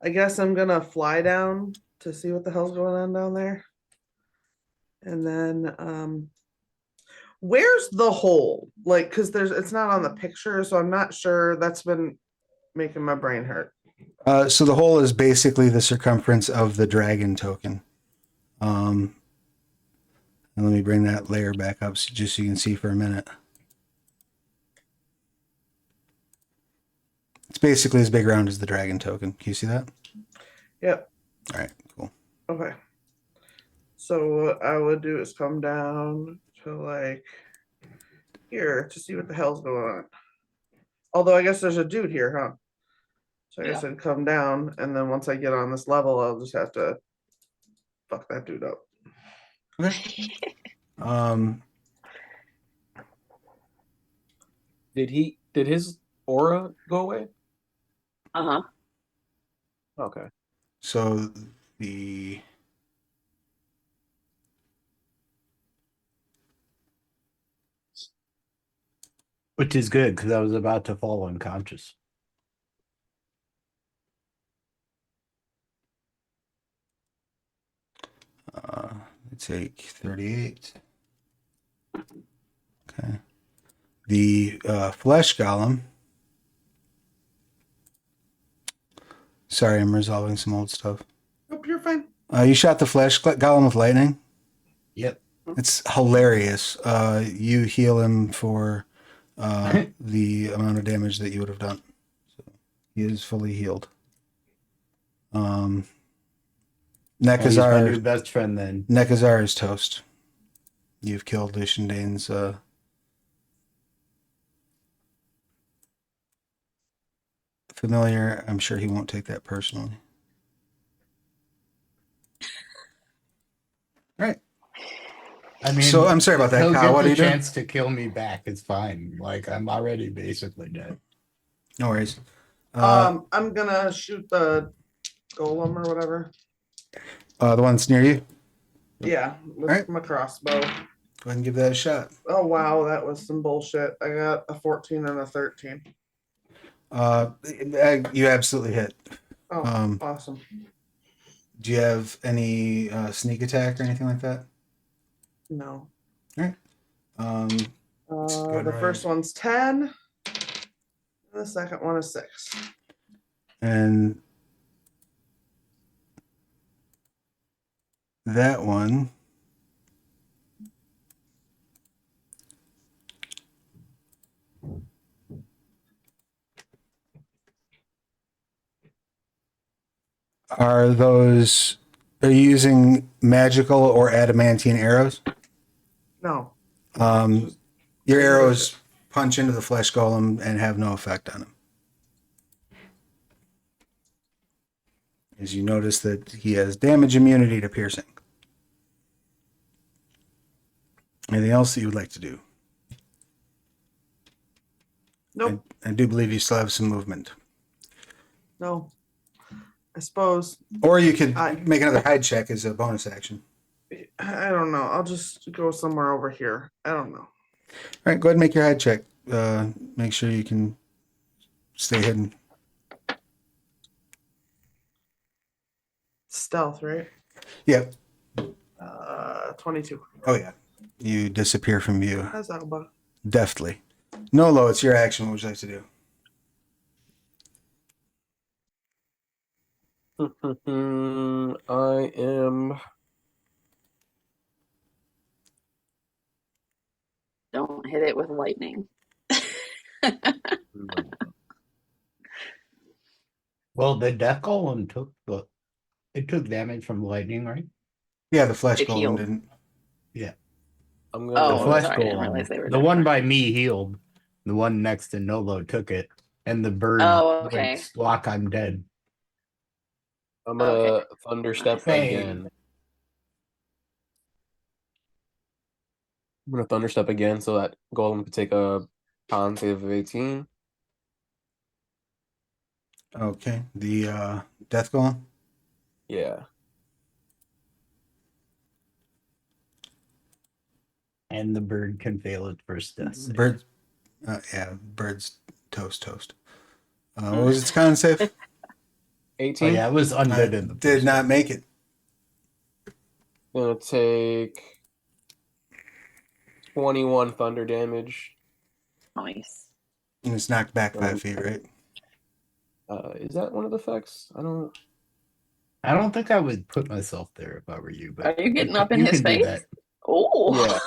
I guess I'm gonna fly down to see what the hell's going on down there. And then where's the hole? Like, because it's not on the picture, so I'm not sure. That's been making my brain hurt. So the hole is basically the circumference of the dragon token. And let me bring that layer back up just so you can see for a minute. It's basically as big around as the dragon token. Can you see that? Yep. All right, cool. Okay. So what I would do is come down to like here to see what the hell's going on. Although I guess there's a dude here, huh? So I guess I'd come down, and then once I get on this level, I'll just have to fuck that dude up. Okay. Did his aura go away? Uh-huh. Okay. So the Which is good because I was about to fall unconscious. take 38. Okay. The flesh golem. Sorry, I'm resolving some old stuff. Nope, you're fine. You shot the flesh golem with lightning. Yep. It's hilarious. You heal him for the amount of damage that you would have done. So he is fully healed. He's my new Nekazar, best friend then. Nekazar is toast. You've killed Lucian Dane's familiar. I'm sure he won't take that personally. All right. I mean, So I'm sorry about that, he'll Kyle. get What the are you doing? chance to kill me back. It's fine. Like I'm already basically dead. No worries. I'm gonna shoot the golem or whatever. The one's near you. Yeah, with Alright. my crossbow. Go ahead and give that a shot. Oh wow, that was some bullshit. I got a 14 and a 13. You absolutely hit. Oh, awesome. Do you have any sneak attack or anything like that? No. All right. The first one's 10. And the second one is 6. And that one. Are you using magical or adamantine arrows? No. Your arrows punch into the flesh golem and have no effect on him. As you notice that he has damage immunity to piercing. Anything else that you would like to do? Nope. I do believe you still have some movement. No. I suppose. Or you could make another hide check as a bonus action. I don't know. I'll just go somewhere over here. I don't know. All right, go ahead and make your hide check. Make sure you can stay hidden. Stealth, right? Yep. 22. Oh, yeah. You disappear from view. How's that about? Deftly. Nolo, it's your action. What would you like to do? I am Don't hit it with lightning. Well, the death golem took damage from lightning, right? Yeah, the flesh It golem healed. didn't. I'm The Oh, gonna. flesh sorry, I didn't realize golem. they were The one different. by me healed. The one next to Nolo took it, and the bird Oh, okay. went squawk. I'm dead. I'm gonna Okay. thunderstep Hey. again. I'm gonna thunderstep again so that golem can take a con save of 18. Okay, the death golem. Yeah. And the bird can fail its first death save. Bird. Yeah, bird's toast. What was its con save? 18. Oh yeah, it was undead in the Did first not one. make it. Gonna take 21 thunder damage. Nice. And it's knocked back 5 feet, right? Is that one of the effects? I don't think I would put myself there if I were you. But Are you getting up in you his can do face? that. Oh. Yeah.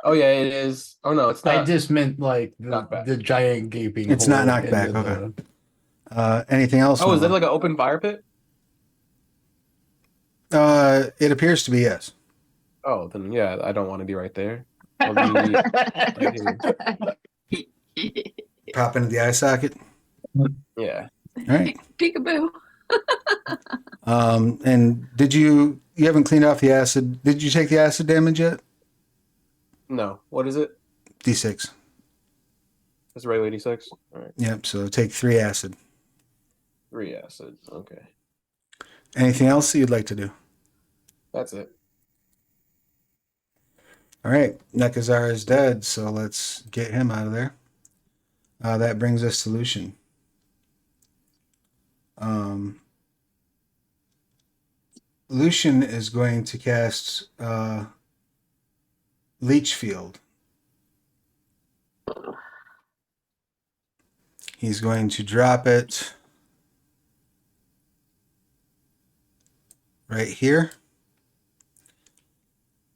Oh yeah, it is. Oh no, it's I not. just meant like Knocked back. the giant gaping. It's not hole knocked back, into okay. the- Anything else? Oh, is that Noah? like an open fire pit? It appears to be, yes. Oh, then yeah, I don't want to be right there. I'll be right here. Pop into the eye socket. Yeah. All right. Peekaboo. And did you haven't cleaned off the acid? Did you take the acid damage yet? No. What is it? D6. It's regular 86. All right. Yep. So take 3 acid. 3 acids. Okay. Anything else that you'd like to do? That's it. All right. Nekazar is dead, so let's get him out of there. That brings us to Lucian. Lucian is going to cast Leech Field. He's going to drop it right here.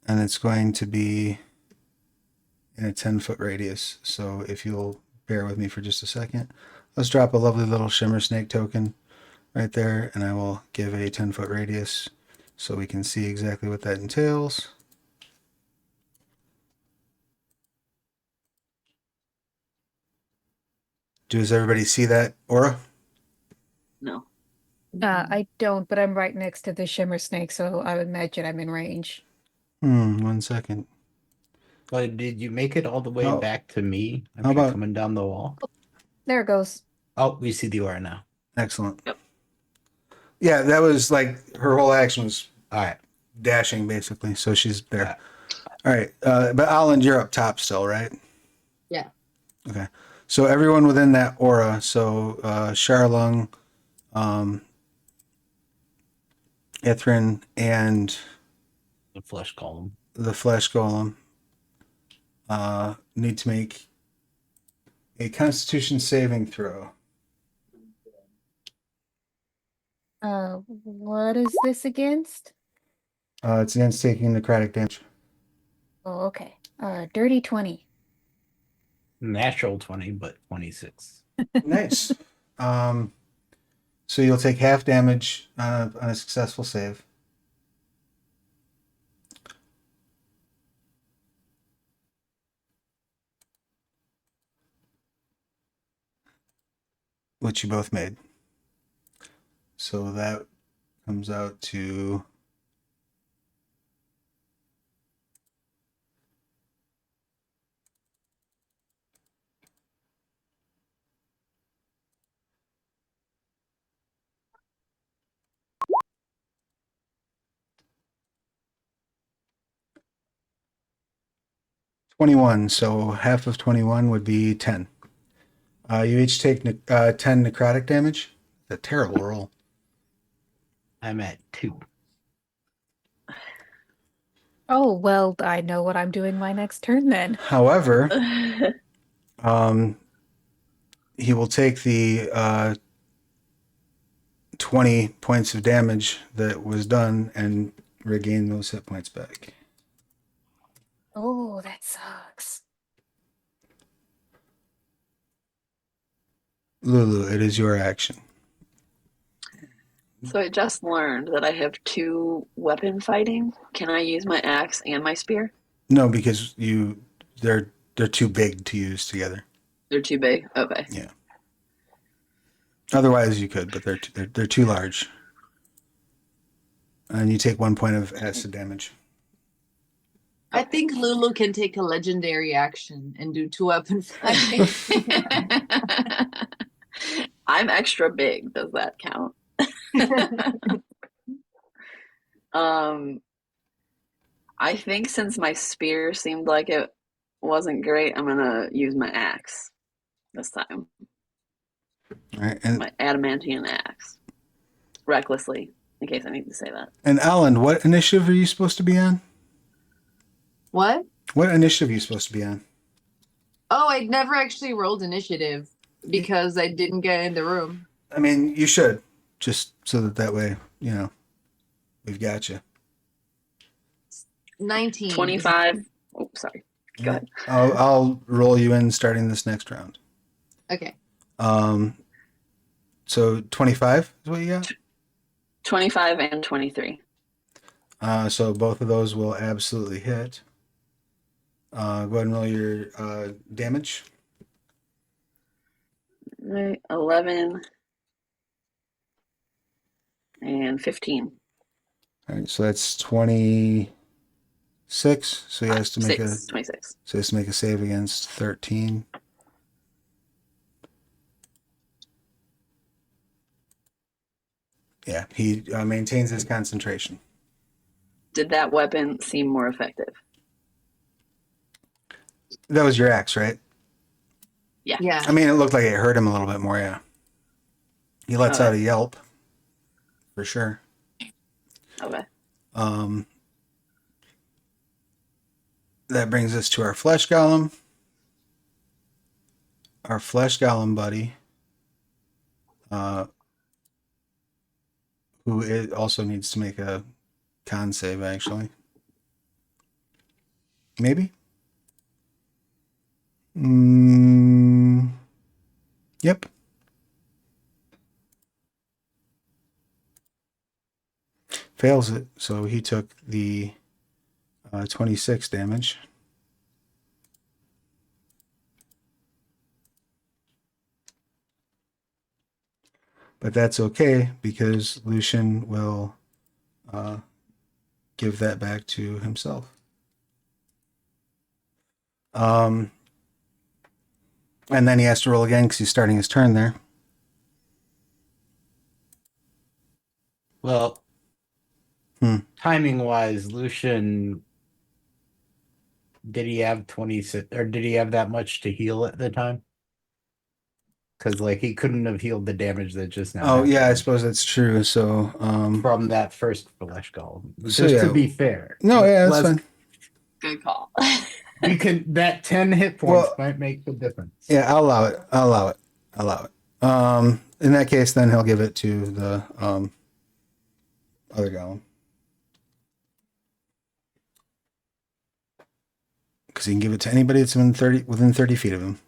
And it's going to be in a 10-foot radius. So if you'll bear with me for just a second, let's drop a lovely little Shimmer Snake token right there, and I will give a 10-foot radius so we can see exactly what that entails. Does everybody see that aura? No. I don't, but I'm right next to the shimmer snake, so I would imagine I'm in range. 1 second. But did you make it all the way Oh. back to me? How about- coming down the wall? There it goes. Oh, we see the aura now. Excellent. Yep. Yeah, that was like her whole action was All right. dashing basically, so she's there. Yeah. All right, but Alan, you're up top still, right? Yeah. Okay, so everyone within that aura, so Charlung, Ithrin, and The flesh column. the flesh golem need to make a Constitution saving throw. What is this against? It's against taking necrotic damage. Oh, okay. Dirty 20. Natural 20, but 26. Nice. So you'll take half damage on a successful save. Which you both made. So that comes out to $21. So half of 21 would be 10. You each take 10 necrotic damage. A terrible roll. I'm at 2. Oh, well, I know what I'm doing my next turn then. However, he will take the 20 points of damage that was done and regain those hit points back. Oh, that sucks. Lulu, it is your action. So I just learned that I have 2 weapon fighting. Can I use my axe and my spear? No, because they're too big to use together. They're too big. Okay. Yeah. Otherwise, you could, but they're too large. And you take 1 point of acid damage. I think Lulu can take a legendary action and do 2 weapon fighting. I'm extra big. Does that count? I think since my spear seemed like it wasn't great, I'm gonna use my axe this time. All right, and My adamantine axe. Recklessly, in case I need to say that. and Alan, what initiative are you supposed to be on? What? What initiative are you supposed to be on? Oh, I never actually rolled initiative because I didn't get in the room. I mean, you should, just so that way, we've got you. 19. 25. Oh, sorry. Go ahead. I'll roll you in starting this next round. Okay. So 25 is what you got? 25 and 23. So both of those will absolutely hit. Go ahead and roll your damage. Right, 11 and 15. All right, so that's 26. So he has to make 26. So he has to make a save against 13. Yeah, he maintains his concentration. Did that weapon seem more effective? That was your axe, right? Yeah. Yeah. I mean, it looked like it hurt him a little bit more, yeah. He lets out a yelp, for sure. Okay. That brings us to our flesh golem. Our flesh golem buddy, who also needs to make a con save, actually. Maybe? Yep. Fails it, so he took the 26 damage. But that's okay, because Lucian will give that back to himself. And then he has to roll again because he's starting his turn there. Well, timing wise, Lucian, did he have 26 or did he have that much to heal at the time? Because he couldn't have healed the damage that just now. Oh yeah, I suppose that's true. So from that first flesh golem. So, Just to be fair. No, yeah, that's fine. Good call. You can that 10 hit points might make the difference. Yeah, I'll allow it. In that case, then he'll give it to the other golem. Because he can give it to anybody that's within 30 feet of him.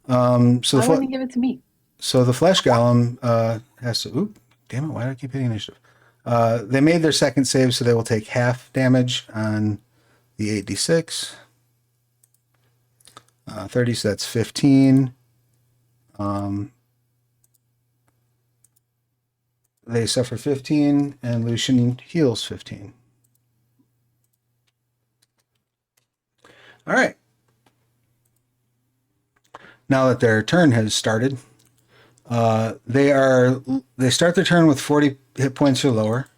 So Why wouldn't he give it to me? So the flesh golem has to. Oop! Damn it! Why do I keep hitting initiative? They made their second save, so they will take half damage on the 8d6. 30, so that's 15. They suffer 15, and Lucian heals 15. All right. Now that their turn has started, they start their turn with 40 hit points or lower.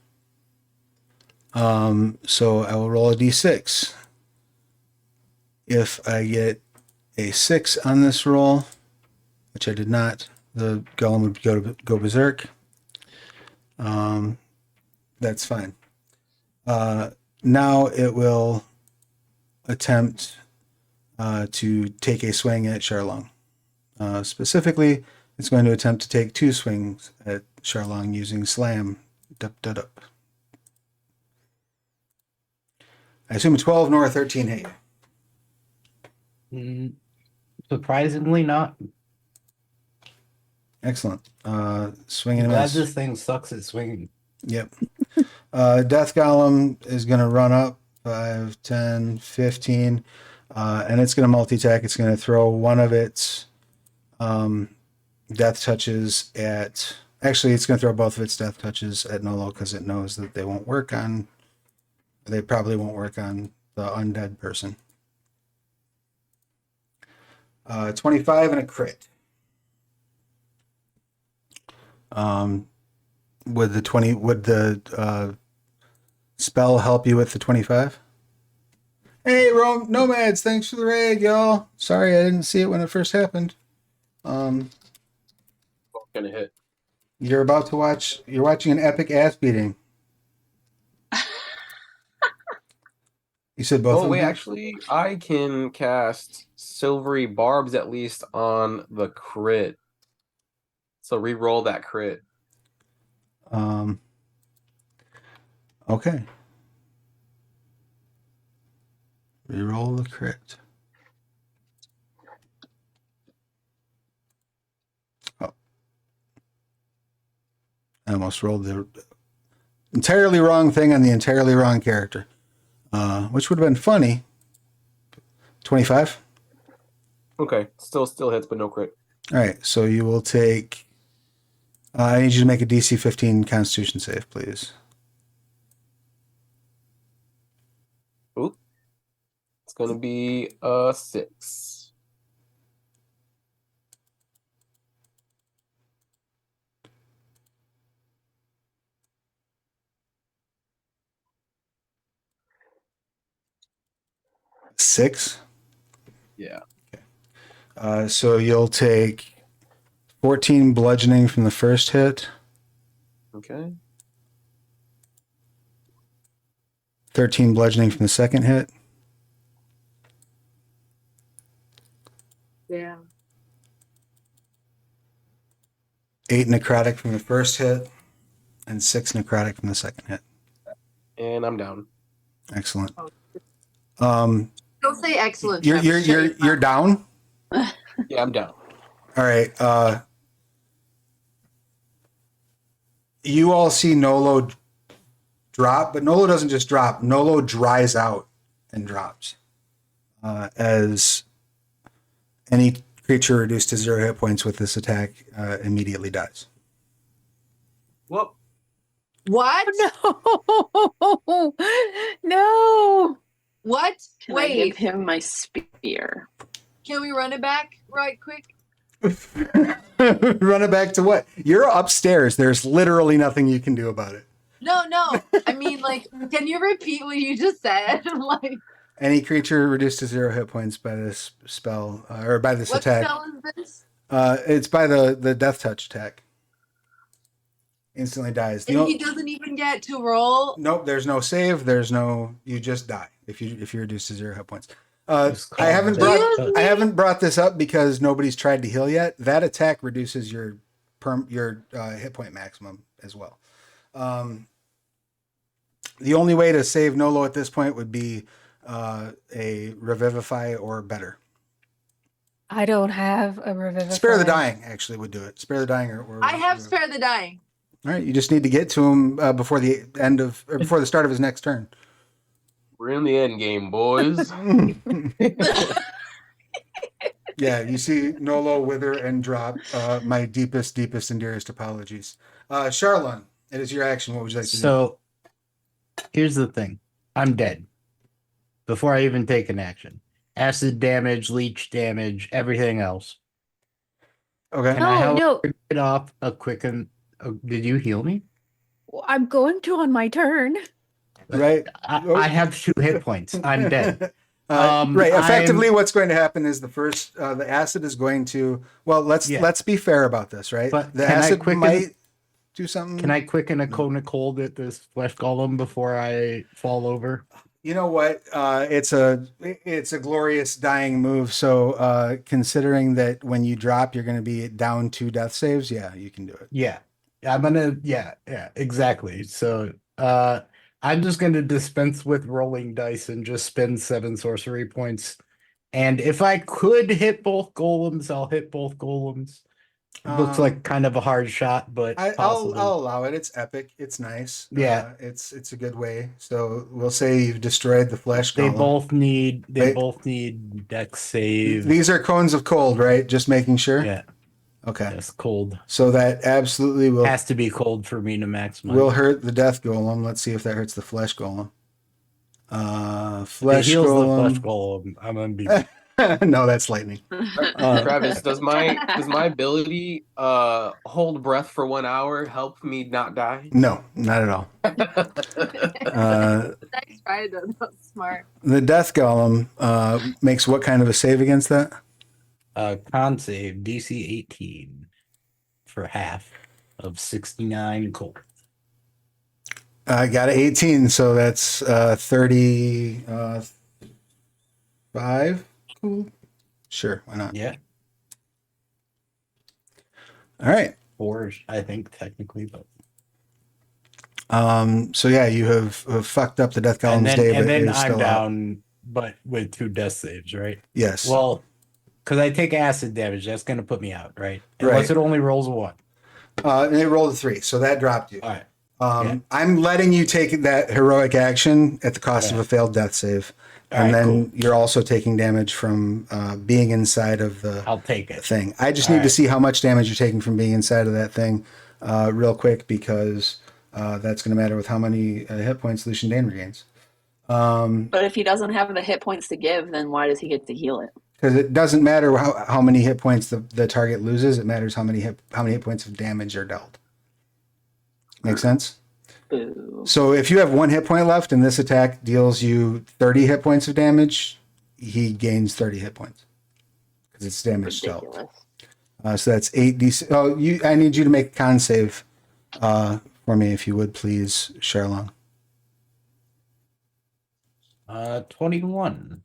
So I will roll a d6. If I get a 6 on this roll, which I did not, the golem would go berserk. That's fine. Now it will attempt to take a swing at Charlong. Specifically, it's going to attempt to take 2 swings at Charlong using Slam. Dup. I assume a 12 nor a 13 hit you. Surprisingly not. Excellent. Swing and a Glad miss. this thing sucks at swinging. Yep. Death Golem is going to run up 5, 10, 15, and it's going to multi-attack. It's going to throw one of its death touches at... Actually, it's going to throw both of its death touches at Nolo because it knows that they won't work on... They probably won't work on the undead person. 25 and a crit. Would the spell help you with the 25? Hey, Rome Nomads, thanks for the raid, y'all. Sorry I didn't see it when it first happened. Gonna hit. You're watching an epic ass beating. You said both of Oh them? wait, actually, I can cast Silvery Barbs at least on the crit. So re-roll that crit. Okay. Reroll the crit. Oh. I almost rolled the entirely wrong thing on the entirely wrong character. Which would have been funny. 25? Okay, still hits, but no crit. All right, so you will take... I need you to make a DC 15 Constitution save, please. Oop. It's gonna be 6. Six? Yeah. So you'll take 14 bludgeoning from the first hit, Okay. 13 bludgeoning from the second hit, Yeah. 8 necrotic from the first hit, and 6 necrotic from the second hit. And I'm down. Excellent. Don't say excellent. You're Travis. you're down. Yeah, I'm down. All right. You all see Nolo drop, but Nolo doesn't just drop. Nolo dries out and drops. As any creature reduced to 0 hit points with this attack immediately dies. Whoop. What? No, no. What? Can I give Wait. him my spear? Can we run it back right quick? Run it back to what? You're upstairs. There's literally nothing you can do about it. No. I mean, like, can you repeat what you just said? Like, Any creature reduced to 0 hit points by this spell or by this what attack. spell is this? It's by the death touch attack. Instantly dies. And he doesn't even get to roll. Nope, there's no save. There's no. You just die if you're reduced to 0 hit points. Just call I haven't it brought death. I haven't brought this up because nobody's tried to heal yet. That attack reduces your hit point maximum as well. The only way to save Nolo at this point would be a revivify or better. I don't have a revivify. Spare the dying actually would do it. Spare the dying or I have spare the dying. All right, you just need to get to him before the start of his next turn. We're in the end game, boys. Yeah, you see Nolo wither and drop. My deepest and dearest apologies. Charlon, it is your action. What would you like to do? So here's the thing. I'm dead. Before I even take an action. Acid damage, leech damage, everything else. Okay. Can I help No, get off a quicken? Did you heal me? I'm going to on my turn. Right. I have 2 hit points. I'm dead. Right. Effectively, what's going to happen is the acid is going to. Well, let's be fair about this, right? But the can I acid quicken- might do something. Can I quicken a cone of cold at this flesh golem before I fall over? You know what? It's a glorious dying move. So considering that when you drop, you're going to be down 2 death saves. Yeah, you can do it. Yeah. I'm gonna exactly. So I'm just gonna dispense with rolling dice and just spend 7 sorcery points. And if I could hit both golems, I'll hit both golems. It looks like kind of a hard shot, but I'll possible. allow it. It's epic. It's nice. Yeah. It's a good way. So we'll say you've destroyed the flesh They golem. both need dex save. These are cones of cold, right? Just making sure. Yeah. Okay. Yes, cold. So that absolutely will Has to be cold for me to maximize. will hurt the death golem. Let's see if that hurts the flesh golem. It Flesh heals the flesh golem. golem. I'm gonna be No, that's lightning. Travis, does my ability hold breath for 1 hour help me not die? No, not at all. Nice try though. That's smart. The death golem makes what kind of a save against that? con save DC 18 for half of 69 cold. I got an 18, so that's 35. Cool. Sure, why not? Yeah. All right. 4, I think, technically, but So yeah, you have fucked up the death golem's day, and but then you're I'm still out. down, but with 2 death saves, right? Yes. Well, because I take acid damage, that's gonna put me out, right? Right. Unless it only rolls a 1. And it rolled a 3, so that dropped you. All right. Yeah. I'm letting you take that heroic action at the cost of a failed death save. And All right, then you're also taking damage from being inside of the I'll take it. thing. I just All need to right. see how much damage you're taking from being inside of that thing real quick, because that's going to matter with how many hit points Lucian Dane regains. But if he doesn't have the hit points to give, then why does he get to heal it? Because it doesn't matter how many hit points the target loses. It matters how many hit points of damage are dealt. Make sense? Boo. So if you have 1 hit point left and this attack deals you 30 hit points of damage, he gains 30 hit points because it's damage dealt. Ridiculous. So that's 8d. Oh, I need you to make a con save for me, if you would, please, Charlong. 21.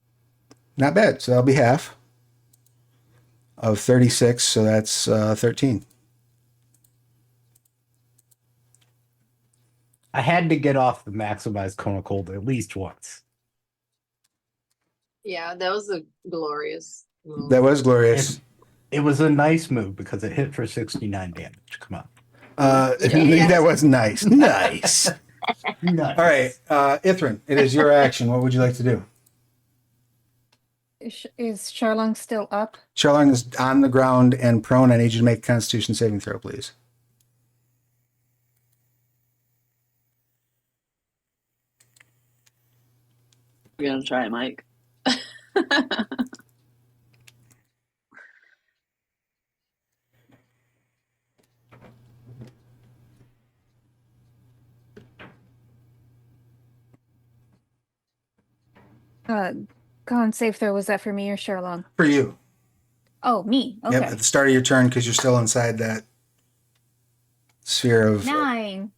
Not bad. So that'll be half of 36. So that's 13. I had to get off the maximized cone of cold at least once. Yeah, that was a glorious move. That was glorious. It was a nice move because it hit for 69 damage. Come on. That was nice. Nice. Nice. All right, Ithrin, it is your action. What would you like to do? Is Charlong still up? Charlong is on the ground and prone. I need you to make a Constitution saving throw, please. You're gonna try it, Mike. Con save throw, was that for me or Charlong? For you. Oh, me. Okay. Yep, at the start of your turn, because you're still inside that sphere of... 9.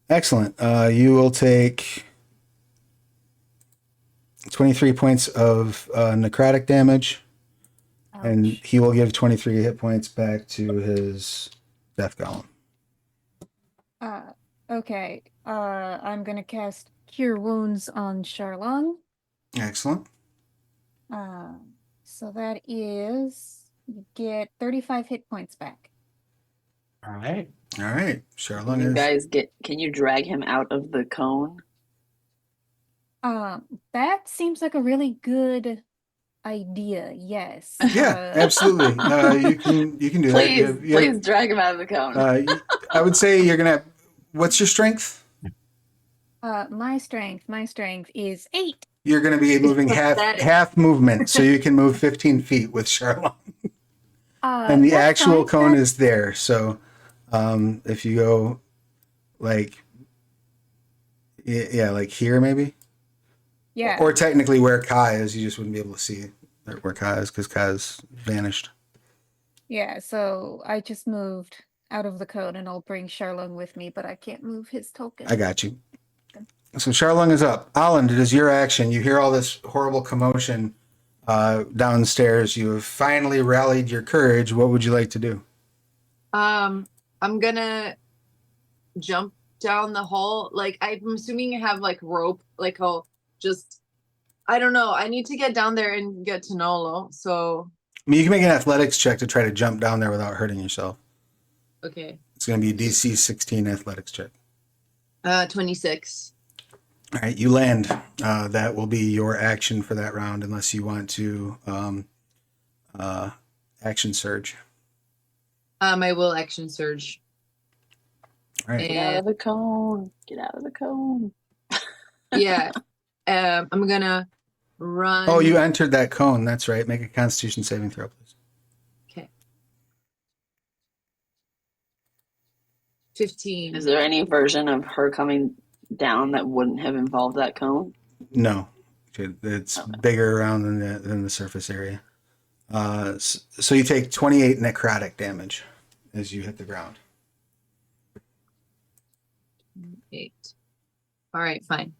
Excellent. You will take 23 points of necrotic damage, and Ouch. he will give 23 hit points back to his death golem. Okay. I'm gonna cast Cure Wounds on Charlong. Excellent. So that is, you get 35 hit points back. All right. All right. Charlong You is... guys can you drag him out of the cone? That seems like a really good idea. Yes. Yeah, absolutely. You can do that. Please, please drag him out of the cone. I would say you're gonna have... What's your strength? My strength is 8. You're going to be moving half movement, so you can move 15 feet with Charlong. And the that's actual fine. cone is there. So if you go like, yeah, like here maybe? Yeah. Or technically where Kai is, you just wouldn't be able to see where Kai is because Kai's vanished. Yeah, so I just moved out of the cone and I'll bring Charlong with me, but I can't move his token. I got you. So Charlong is up. Alan, it is your action. You hear all this horrible commotion downstairs. You have finally rallied your courage. What would you like to do? I'm gonna jump down the hall. Like, I'm assuming you have like rope. Like, I'll just, I don't know. I need to get down there and get to Nolo. So I mean, you can make an athletics check to try to jump down there without hurting yourself. Okay. It's going to be DC 16 athletics check. 26. All right, you land. That will be your action for that round, unless you want to action surge. I will action surge. All right. Get out of the cone. Get out of the cone. Yeah. I'm gonna run. Oh, you entered that cone. That's right. Make a Constitution saving throw, please. Okay. 15. Is there any version of her coming down that wouldn't have involved that cone? No, it's bigger around than the surface area. So you take 28 necrotic damage as you hit the ground. 8. All right, fine.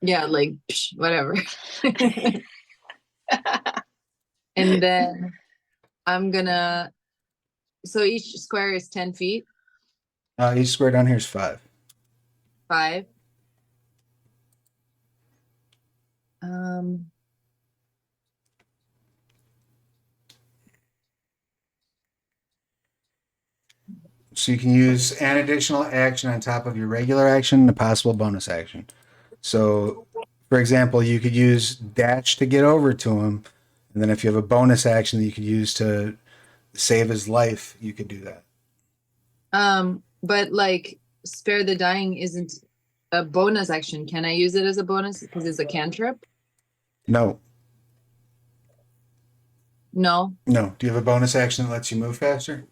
Yeah, like whatever. And then I'm gonna. So each square is 10 feet. Each square down here is 5. 5. So you can use an additional action on top of your regular action, a possible bonus action. So, for example, you could use dash to get over to him, and then if you have a bonus action that you could use to save his life, you could do that. But like spare the dying isn't a bonus action. Can I use it as a bonus because it's a cantrip? No. No. No. Do you have a bonus action that lets you move faster?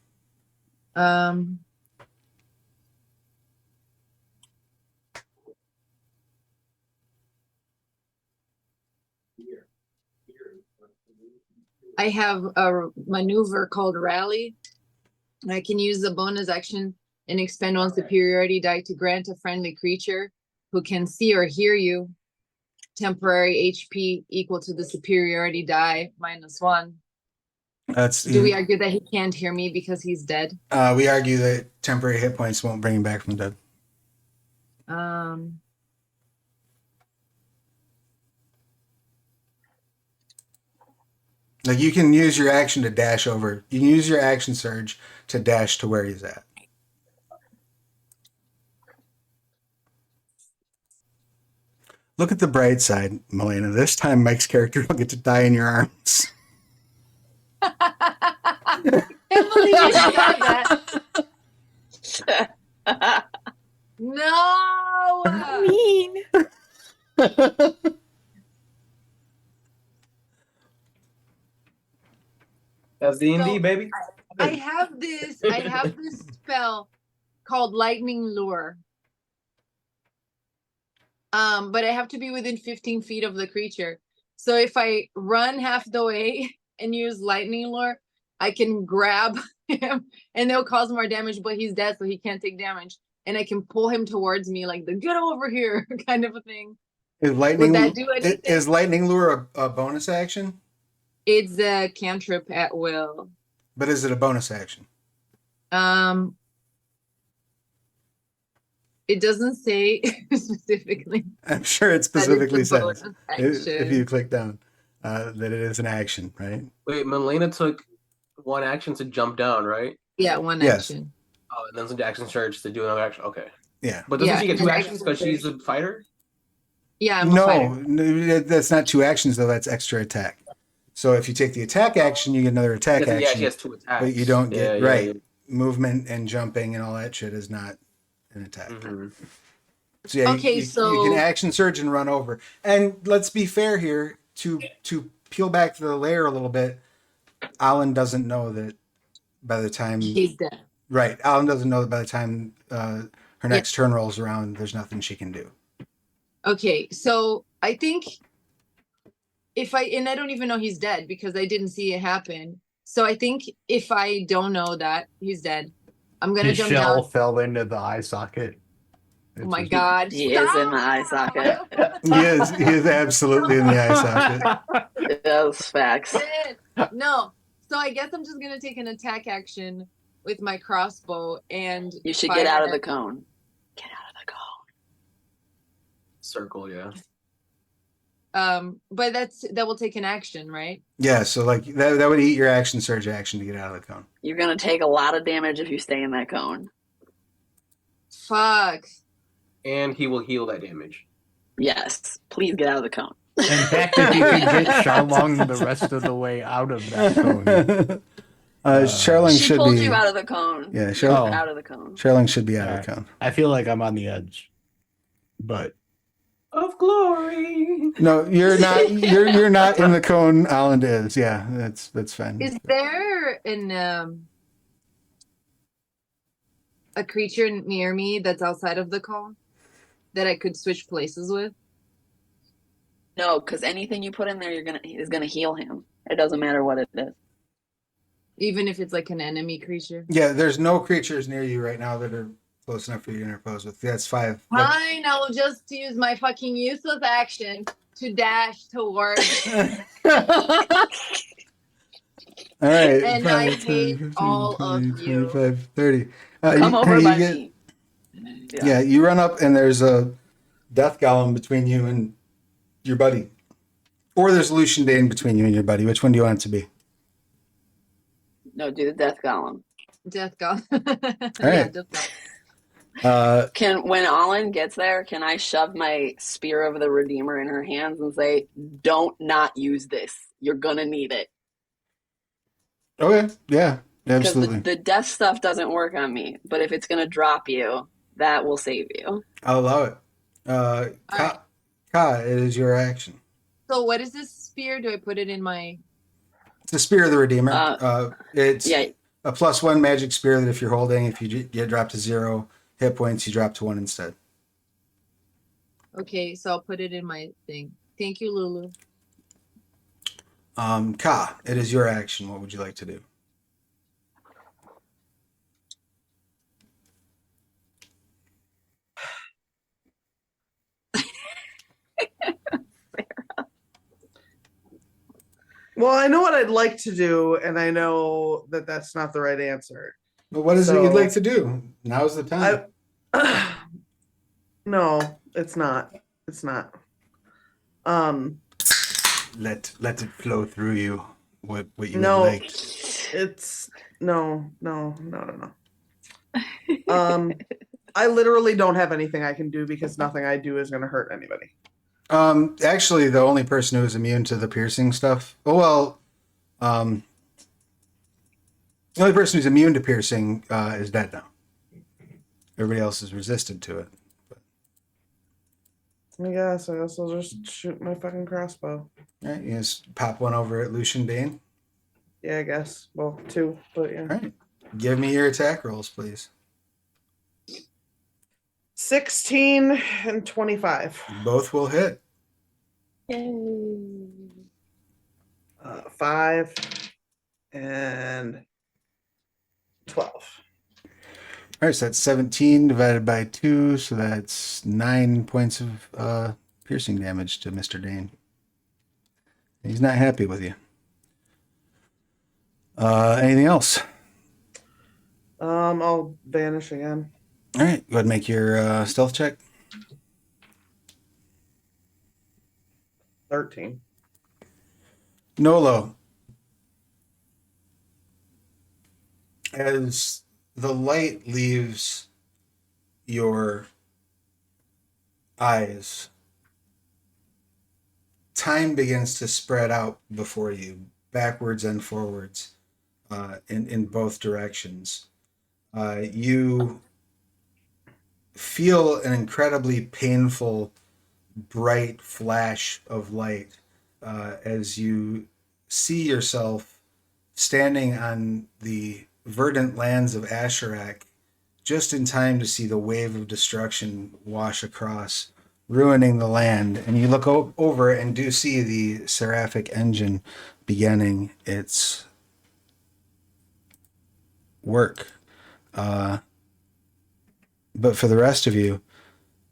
I have a maneuver called Rally. I can use the bonus action and expend one superiority die to grant a friendly creature who can see or hear you temporary HP equal to the superiority die -1. Do we argue that he can't hear me because he's dead? We argue that temporary hit points won't bring him back from the dead. Like you can use your action to dash over. You can use your action surge to dash to where he's at. Look at the bright side, Melena. This time Mike's character will get to die in your arms. Emily, you said that. No. Mean. That's D&D, So, baby. I have this spell called Lightning Lure. But I have to be within 15 feet of the creature. So if I run half the way and use Lightning Lure, I can grab him and they'll cause more damage, but he's dead, so he can't take damage. And I can pull him towards me like the get over here kind of a thing. Is lightning, Would that do anything? Is lightning lure a bonus action? It's a cantrip at will. But is it a bonus action? It doesn't say specifically. I'm sure it specifically that it's a says bonus if action. you click down that it is an action, right? Wait, Melena took one action to jump down, right? Yeah, one Yes. action. Oh, and then some action surge to do another action. Okay. Yeah. But doesn't Yeah, she get and 2 action actions because she's a fighter? Yeah, I'm a fighter. No, that's not 2 actions though. That's extra attack. So if you take the attack action, you get another attack Yeah, action. she has 2 attacks. But you don't get Yeah, right. yeah. Movement and jumping and all that shit is not an attack. Mm-hmm. So yeah, Okay, you so- can action surge and run over. And let's be fair here to peel back the layer a little bit. Alan doesn't know that by the time He's dead. right. Alan doesn't know that by the time her next turn rolls around, there's nothing she can do. Okay, so I think I don't even know he's dead because I didn't see it happen. So I think if I don't know that he's dead, I'm gonna His jump shell down. fell into the eye socket. Oh my god. He is in the eye socket. He is absolutely in the eye socket. Those facts. No. So I guess I'm just gonna take an attack action with my crossbow and You should fire get out of at- the cone. Get out of the cone. Circle, yeah. But that will take an action, right? Yeah, so like that would eat your action surge action to get out of the cone. You're gonna take a lot of damage if you stay in that cone. Fuck. And he will heal that damage. Yes, please get out of the cone. In fact, if you can get Charlong the rest of the way out of that cone. Charling She should pulled be you out of the cone. Yeah, You're Charling- out of the cone. Charling should be out of Alright. the cone. I feel like I'm on the edge. But Of glory. No, you're not. You're not in the cone. Island is. Yeah, that's fine. Is there a creature near me that's outside of the cone that I could switch places with? No, because anything you put in there, is gonna heal him. It doesn't matter what it is. Even if it's like an enemy creature? Yeah, there's no creatures near you right now that are close enough for you to interpose with. That's 5. Fine, I'll just use my fucking useless action to dash towards. All right. And I hate all of you. 25, 30. Come over you by get- me. Yeah, you run up and there's a death golem between you and your buddy. Or there's Lucian Dane between you and your buddy. Which one do you want it to be? No, do the death golem. Death god. right. Death god. When Alin gets there, can I shove my spear of the Redeemer in her hands and say, "Don't not use this. You're gonna need it." Okay. Yeah. Because Absolutely. the death stuff doesn't work on me, but if it's gonna drop you, that will save you. I'll allow it. Ka, it is your action. So what is this spear? Do I put it in my... It's the Spear of the Redeemer. It's Yeah, a +1 magic spear that if you're holding, if you get dropped to 0 hit points, you drop to 1 instead. Okay, so I'll put it in my thing. Thank you, Lulu. Ka, it is your action. What would you like to do? Well, I know what I'd like to do, and I know that that's not the right answer. But what is it you'd So- like to do? Now's the time. No, it's not. It's not. Let it flow through you. What you No, would like. it's no. I literally don't have anything I can do because nothing I do is going to hurt anybody. Actually, the only person who is immune to the piercing stuff. Oh well. The only person who's immune to piercing is dead now. Everybody else is resistant to it. I guess I'll just shoot my fucking crossbow. All right, you just pop one over at Lucian Dane. Yeah, I guess. Well, 2, but yeah. All right, give me your attack rolls, please. 16 and 25. Both will hit. 5 and 12. All right, so that's 17 divided by 2, so that's 9 points of piercing damage to Mr. Dane. He's not happy with you. Anything else? I'll vanish again. All right, go ahead and make your stealth check. 13. Nolo, as the light leaves your eyes, time begins to spread out before you, backwards and forwards, in both directions. You feel an incredibly painful, bright flash of light as you see yourself standing on the verdant lands of Asherak, just in time to see the wave of destruction wash across, ruining the land. And you look over and do see the seraphic engine beginning its work. But for the rest of you,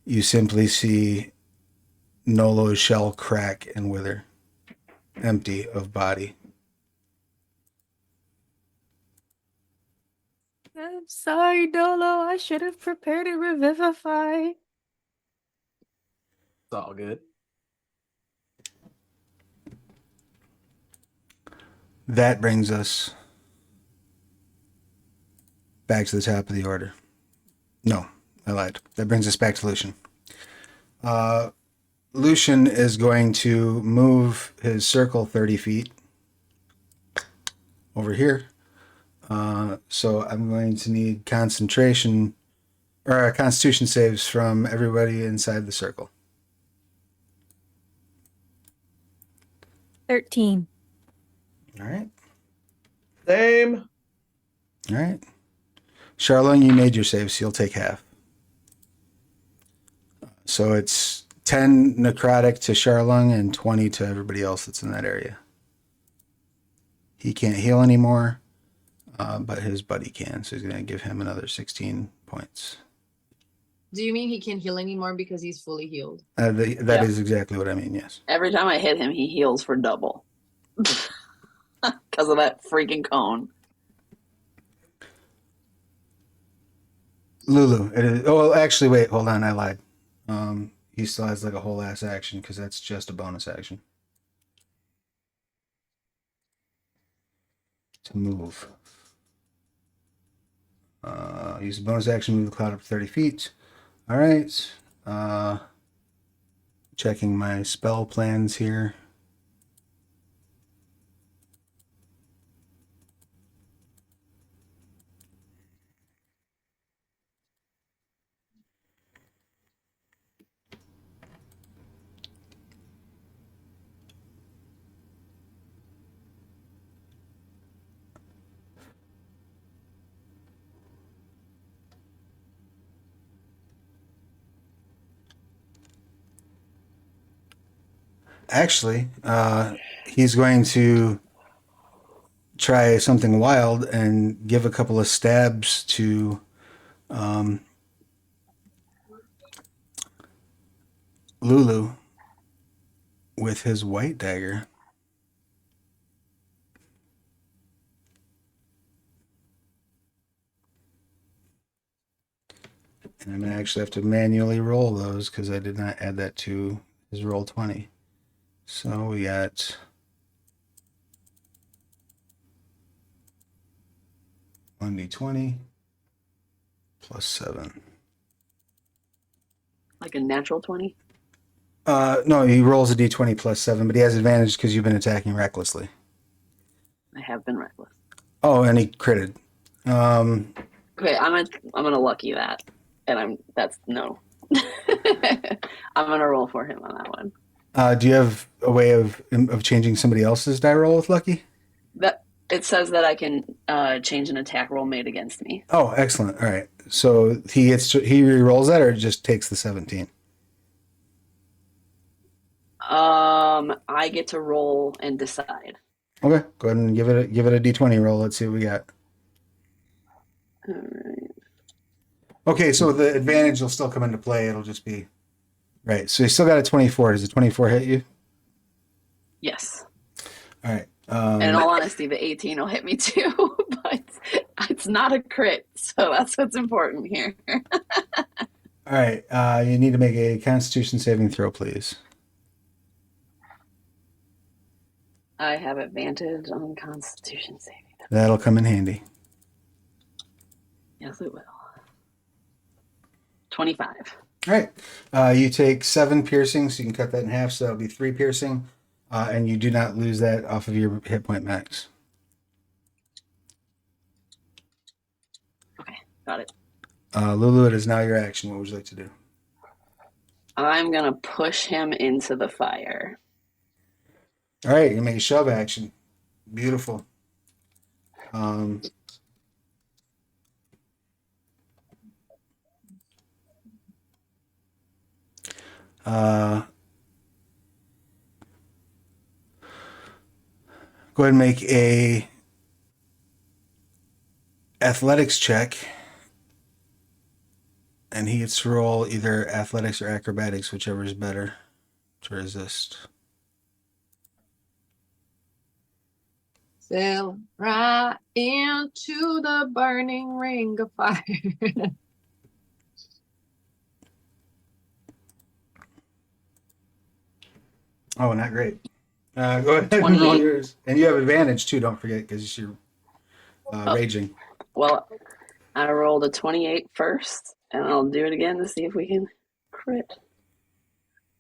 you simply see Nolo's shell crack and wither, empty of body. I'm sorry, Dolo. I should have prepared to revivify. It's all good. That brings us back to the top of the order. No, I lied. That brings us back to Lucian. Lucian is going to move his circle 30 feet over here. So I'm going to need concentration or constitution saves from everybody inside the circle. 13. All right. Same. All right. Charlene, you made your save, so you'll take half. So it's 10 necrotic to Charlung and 20 to everybody else that's in that area. He can't heal anymore, but his buddy can, so he's going to give him another 16 points. Do you mean he can't heal anymore because he's fully healed? That Yeah. is exactly what I mean, yes. Every time I hit him, he heals for double. Because of that freaking cone. Lulu, it is. Oh, well, actually, wait, hold on, I lied. He still has like a whole ass action because that's just a bonus action. To move. Use a bonus action, move the cloud up 30 feet. All right. Checking my spell plans here. Actually, he's going to try something wild and give a couple of stabs to Lulu with his white dagger. And I'm going to actually have to manually roll those because I did not add that to his roll 20. So we got 1d20 plus 7. Like a natural 20? No, he rolls a d20 plus 7, but he has advantage because you've been attacking recklessly. I have been reckless. Oh, and he critted. Okay, I'm gonna lucky that. And that's no. I'm gonna roll for him on that one. Do you have a way of changing somebody else's die roll with lucky? That it says that I can change an attack roll made against me. Oh, excellent. All right. So he re-rolls that or just takes the 17? I get to roll and decide. Okay, go ahead and give it a d20 roll. Let's see what we got. All right. Okay, so the advantage will still come into play. It'll just be right. So you still got a 24. Does a 24 hit you? Yes. All right. And in all honesty, the 18 will hit me too, but it's not a crit, so that's what's important here. All right. You need to make a Constitution saving throw, please. I have advantage on Constitution saving. That'll come in handy. Yes, it will. 25. All right. You take 7 piercing, so you can cut that in half, so that'll be 3 piercing, and you do not lose that off of your hit point max. Okay, got it. Lulu, it is now your action. What would you like to do? I'm gonna push him into the fire. All right, you make a shove action. Beautiful. Go ahead and make a athletics check, and he gets to roll either athletics or acrobatics, whichever is better to resist. Sail right into the burning ring of fire. Oh, not great. Go ahead and roll 28. yours. And you have advantage too, don't forget, because you're Oh. raging. Well, I rolled a 28 first, and I'll do it again to see if we can crit.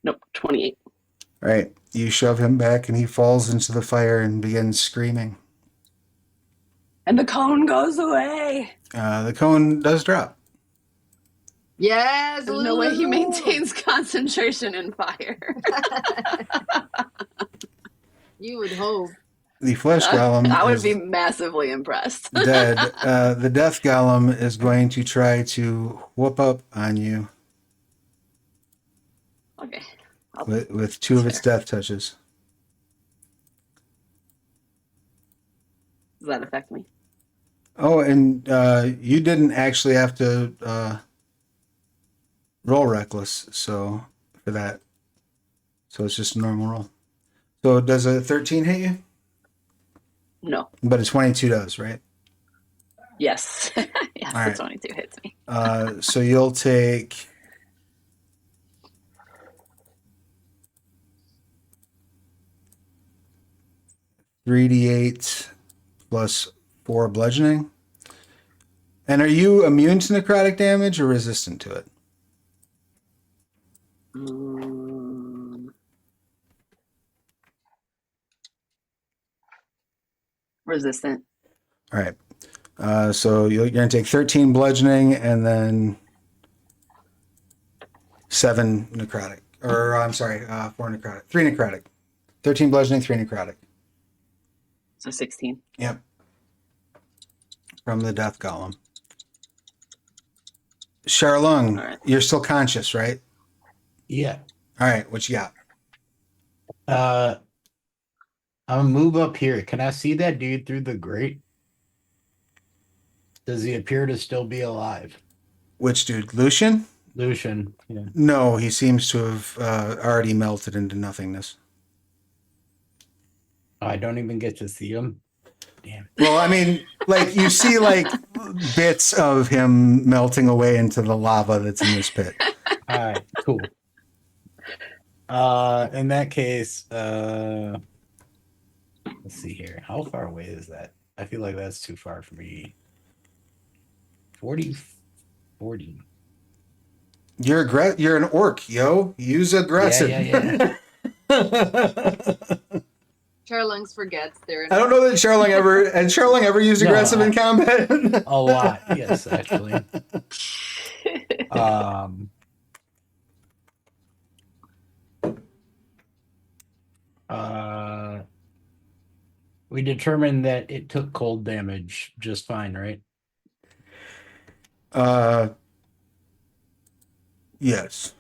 Nope, 28. All right. You shove him back and he falls into the fire and begins screaming. And the cone goes away. The cone does drop. Yes, There's no way he Lulu! maintains concentration in fire. You would hope. The flesh golem I would is be massively impressed. dead. The death golem is going to try to whoop up on you Okay. with two of its death touches. Does that affect me? Oh, and you didn't actually have to roll reckless, so for that. So it's just a normal roll. So does a 13 hit you? No. But a 22 does, right? Yes. Yes, All right. the 22 hits me. So you'll take 3d8 plus 4 bludgeoning. And are you immune to necrotic damage or resistant to it? Resistant. All right. So you're going to take 13 bludgeoning and then 7 necrotic. Or, I'm sorry, 4 necrotic. 3 necrotic. 13 bludgeoning, 3 necrotic. So 16. Yep. From the death golem. Charlung, All right. you're still conscious, right? Yeah. All right, what you got? I'm gonna move up here. Can I see that dude through the grate? Does he appear to still be alive? Which dude? Lucian? Lucian. Yeah. No, he seems to have already melted into nothingness. I don't even get to see him. Damn. Well, I mean, like, you see, like, bits of him melting away into the lava that's in this pit. All right, cool. In that case, let's see here. How far away is that? I feel like that's too far for me. 40. You're an orc, yo. Use aggressive. Yeah. Charlungs forgets they're in I don't know that Charlung ever used No, aggressive in combat. A lot, yes, actually. We determined that it took cold damage just fine, right? Yes.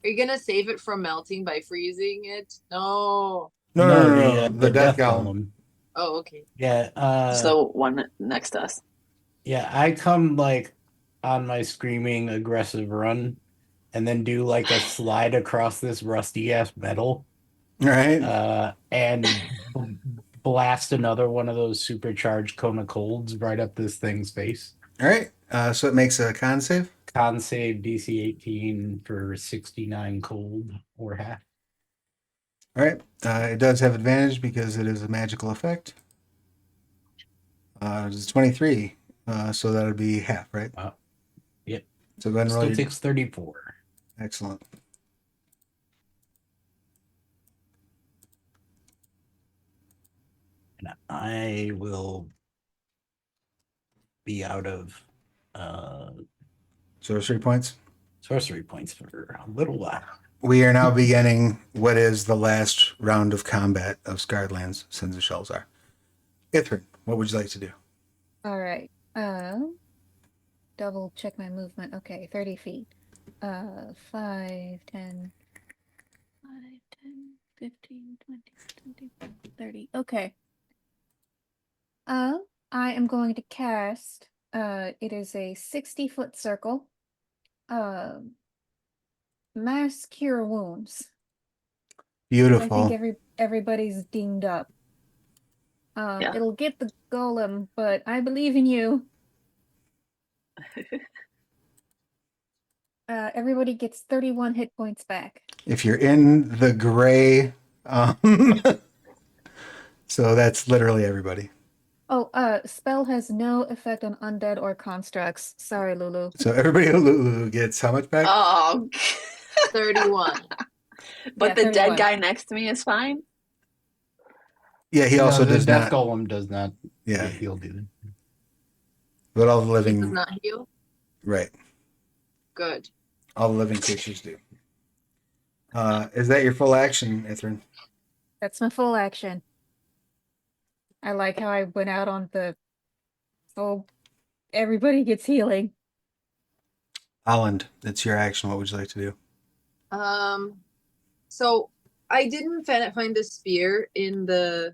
Are you gonna save it from melting by freezing it? No. No. The death golem. Oh, okay. Yeah. So one next to us. Yeah, I come like on my screaming aggressive run and then do like a slide across this rusty ass metal. All right. And blast another one of those supercharged Kona colds right up this thing's face. All right. So it makes a con save. Con save DC 18 for 69 cold or half. All right. It does have advantage because it is a magical effect. It's 23. So that would be half, right? Yep. So go ahead and roll. Still takes 34. Excellent. And I will be out of Sorcery points. sorcery points for a little while. We are now beginning what is the last round of combat of Scarredlands, Sins of Shelzar. Ithrin, what would you like to do? All right. Double check my movement. Okay, 30 feet. 5, 10, 10, 15, 20, 25, 30. Okay. I am going to cast, it is a 60-foot circle. Mass Cure Wounds. Beautiful. I think everybody's dinged up. Yeah. It'll get the golem, but I believe in you. Everybody gets 31 hit points back. If you're in the gray So that's literally everybody. Oh, spell has no effect on undead or constructs. Sorry, Lulu. So everybody who gets how much back? Oh, 31. but Yeah, the 31. dead guy next to me is fine. Yeah, he also the does death not. golem does not Yeah, get healed either. but all the He living, does not heal. right? Good. All the living creatures do. Is that your full action, Ithrin? That's my full action. I like how I went out on the oh, everybody gets healing. Holland, it's your action. What would you like to do? So I didn't find the spear in the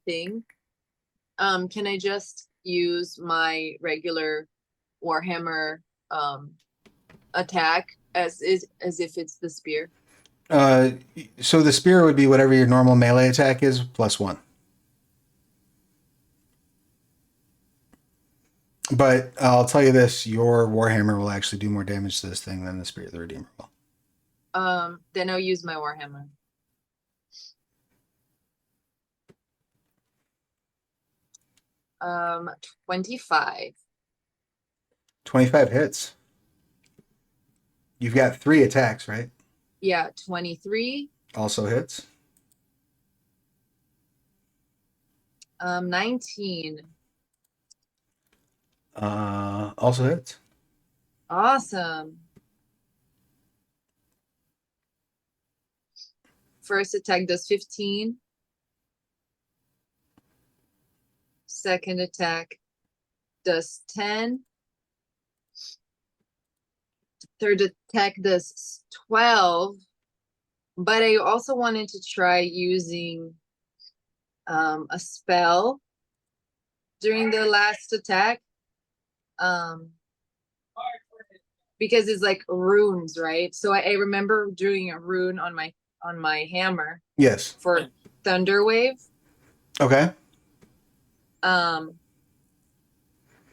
thing. Can I just use my regular Warhammer attack as if it's the spear? So the spear would be whatever your normal melee attack is +1. But I'll tell you this: your Warhammer will actually do more damage to this thing than the Spirit of the Redeemer will. Then I'll use my Warhammer. Um, 25. 25 hits. You've got 3 attacks, right? Yeah, 23. Also hits. 19. Also hits. Awesome. First attack does 15. Second attack does 10. Third attack does 12. But I also wanted to try using a spell during the last attack. Because it's like runes, right? So I remember doing a rune on my hammer Yes. for Thunder Wave. Okay. And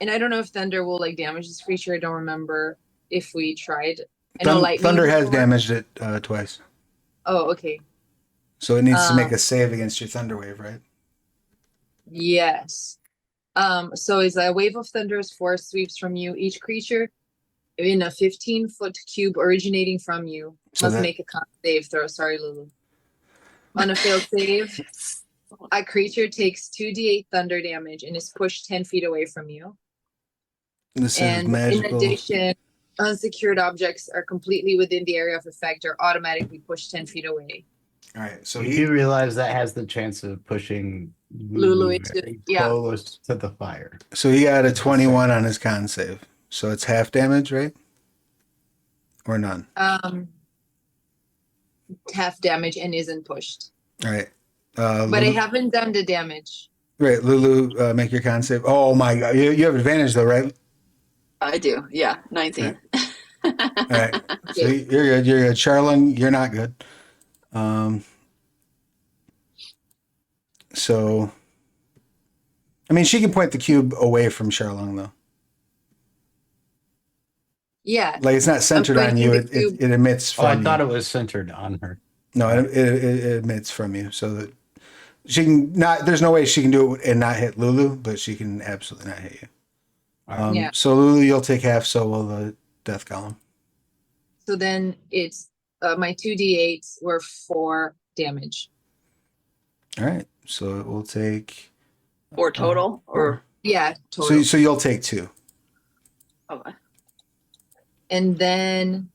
I don't know if thunder will like damage this creature. I don't remember if we tried. I know lightning Thunder has before. damaged it twice. Oh, okay. So it needs to make a save against your Thunder Wave, right? Yes. So it's a wave of thunderous force sweeps from you. Each creature in a 15-foot cube originating from you So must that- make a con save throw. Sorry, Lulu. On a failed save, a creature takes 2d8 thunder damage and is pushed 10 feet away from you. This is And magical. in addition, unsecured objects are completely within the area of effect or automatically pushed 10 feet away. All right. So You he do realize that has the chance of pushing Lulu into- very yeah. close to the fire. got a 21 on his con save. So it's half damage, right? Or none. Half damage and isn't pushed. All right. But I Lulu, haven't done the damage. right, Lulu, make your con save. Oh my god, you have advantage though, right? I do. Yeah, 19. All right. So you're good. You're good. Charlene, you're not good. So, I mean, she can point the cube away from Charlene though. Yeah. Like it's not centered on pointing you. the cube. It emits Oh, from I thought you. it was centered on her. No, it emits from you, so that she can not. There's no way she can do it and not hit Lulu, but she can absolutely not hit you. Yeah. So Lulu, you'll take half. So will the Death Golem. So then it's my 2d8s were 4 damage. All right. So it will take. Or total? Or Yeah, total. So you'll take 2. okay. And then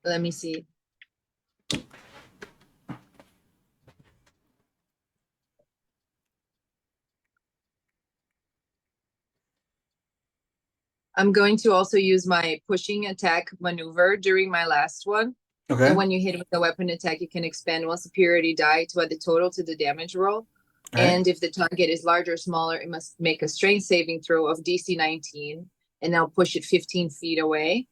let me see. I'm going to also use my pushing attack maneuver during my last one. Okay. And when you hit with a weapon attack, you can expend one superiority die to add the total to the damage roll. All right. And if the target is larger or smaller, it must make a strength saving throw of DC 19, and I'll push it 15 feet away.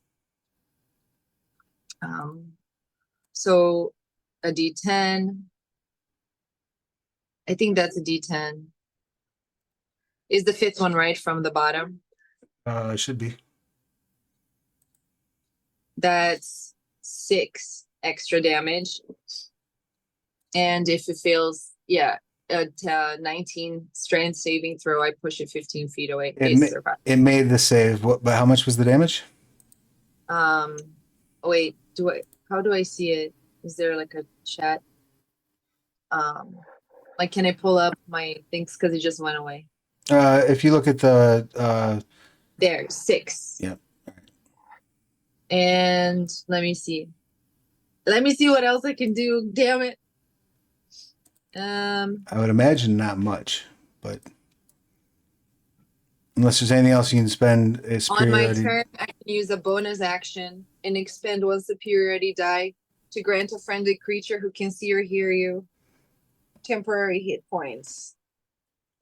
So a D10. I think that's a D10. Is the 5th one right from the bottom? It should be. That's 6 extra damage. And if it fails, at 19 strength saving throw, I push it 15 feet away. It made the save. But how much was the damage? Wait, how do I see it? Is there like a chat? Like, can I pull up my things? Because it just went away. If you look at the There, 6. Yeah. And let me see. Let me see what else I can do. Damn it. I would imagine not much, but unless there's anything else you can spend a On my superiority. turn, I can use a bonus action and expend 1 superiority die to grant a friendly creature who can see or hear you temporary hit points.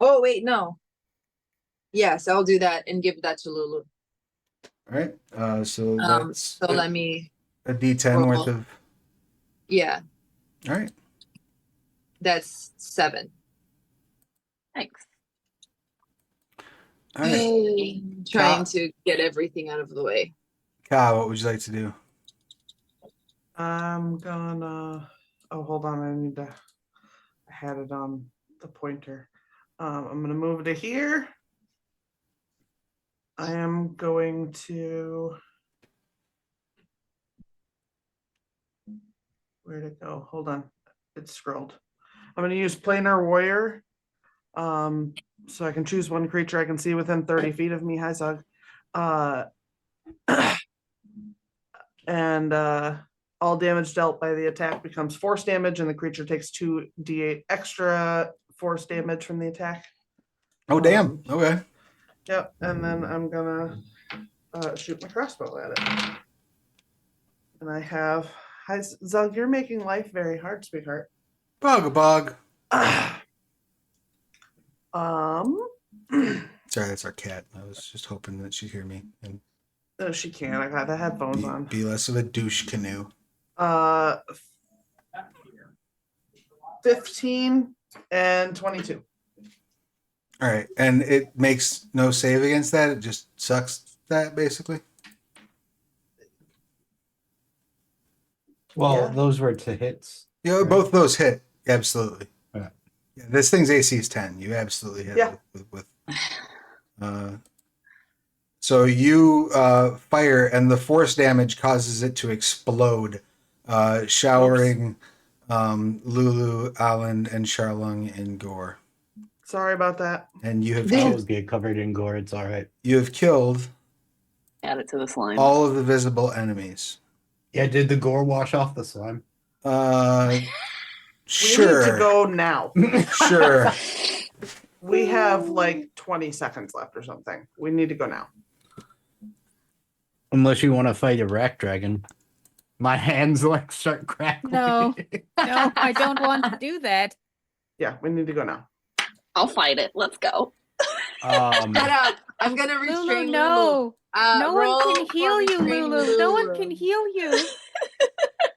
Oh, wait, no. Yes, I'll do that and give that to Lulu. All right. So that's So let me, a D10 worth roll. of. yeah, All right. that's 7. Thanks. All right. Trying to get everything out of the way. Kyle, what would you like to do? I'm gonna. Oh, hold on. I had it on the pointer. I'm gonna move to here. I am going to. Where'd it go? Hold on. It scrolled. I'm gonna use Planar Warrior. So I can choose one creature I can see within 30 feet of me. Hi, Zug. And all damage dealt by the attack becomes force damage, and the creature takes 2d8 extra force damage from the attack. Oh, damn. Okay. Yep. And then I'm gonna shoot my crossbow at it. And I have. Hi, Zug. You're making life very hard, sweetheart. Bug. Sorry, that's our cat. I was just hoping that she'd hear me and no, she can't. I got the headphones on. be less of a douche canoe. 15 and 22. All right, and it makes no save against that. It just sucks that basically. Well, Yeah. those were to hits. Yeah, Right. both those hit absolutely. Okay. Yeah, this thing's AC is 10. You absolutely hit Yeah. with so you fire, and the force damage causes it to explode, showering Lulu, Alan, and Charlung in gore. Sorry about that. And you have I'll get covered in gore. It's all right. you have killed Add it to the slime. all of the visible enemies. Yeah, did the gore wash off the slime? We Sure. need to go now. Sure. We have like 20 seconds left or something. We need to go now. Unless you want to fight a rack dragon. My hands like start crackling. No, no, I don't want to do that. Yeah, we need to go now. I'll fight it. Let's go. Shut up. I'm gonna Lulu, restrain Lulu. no. No one Roll can for heal you, restraining Lulu. No one can heal you.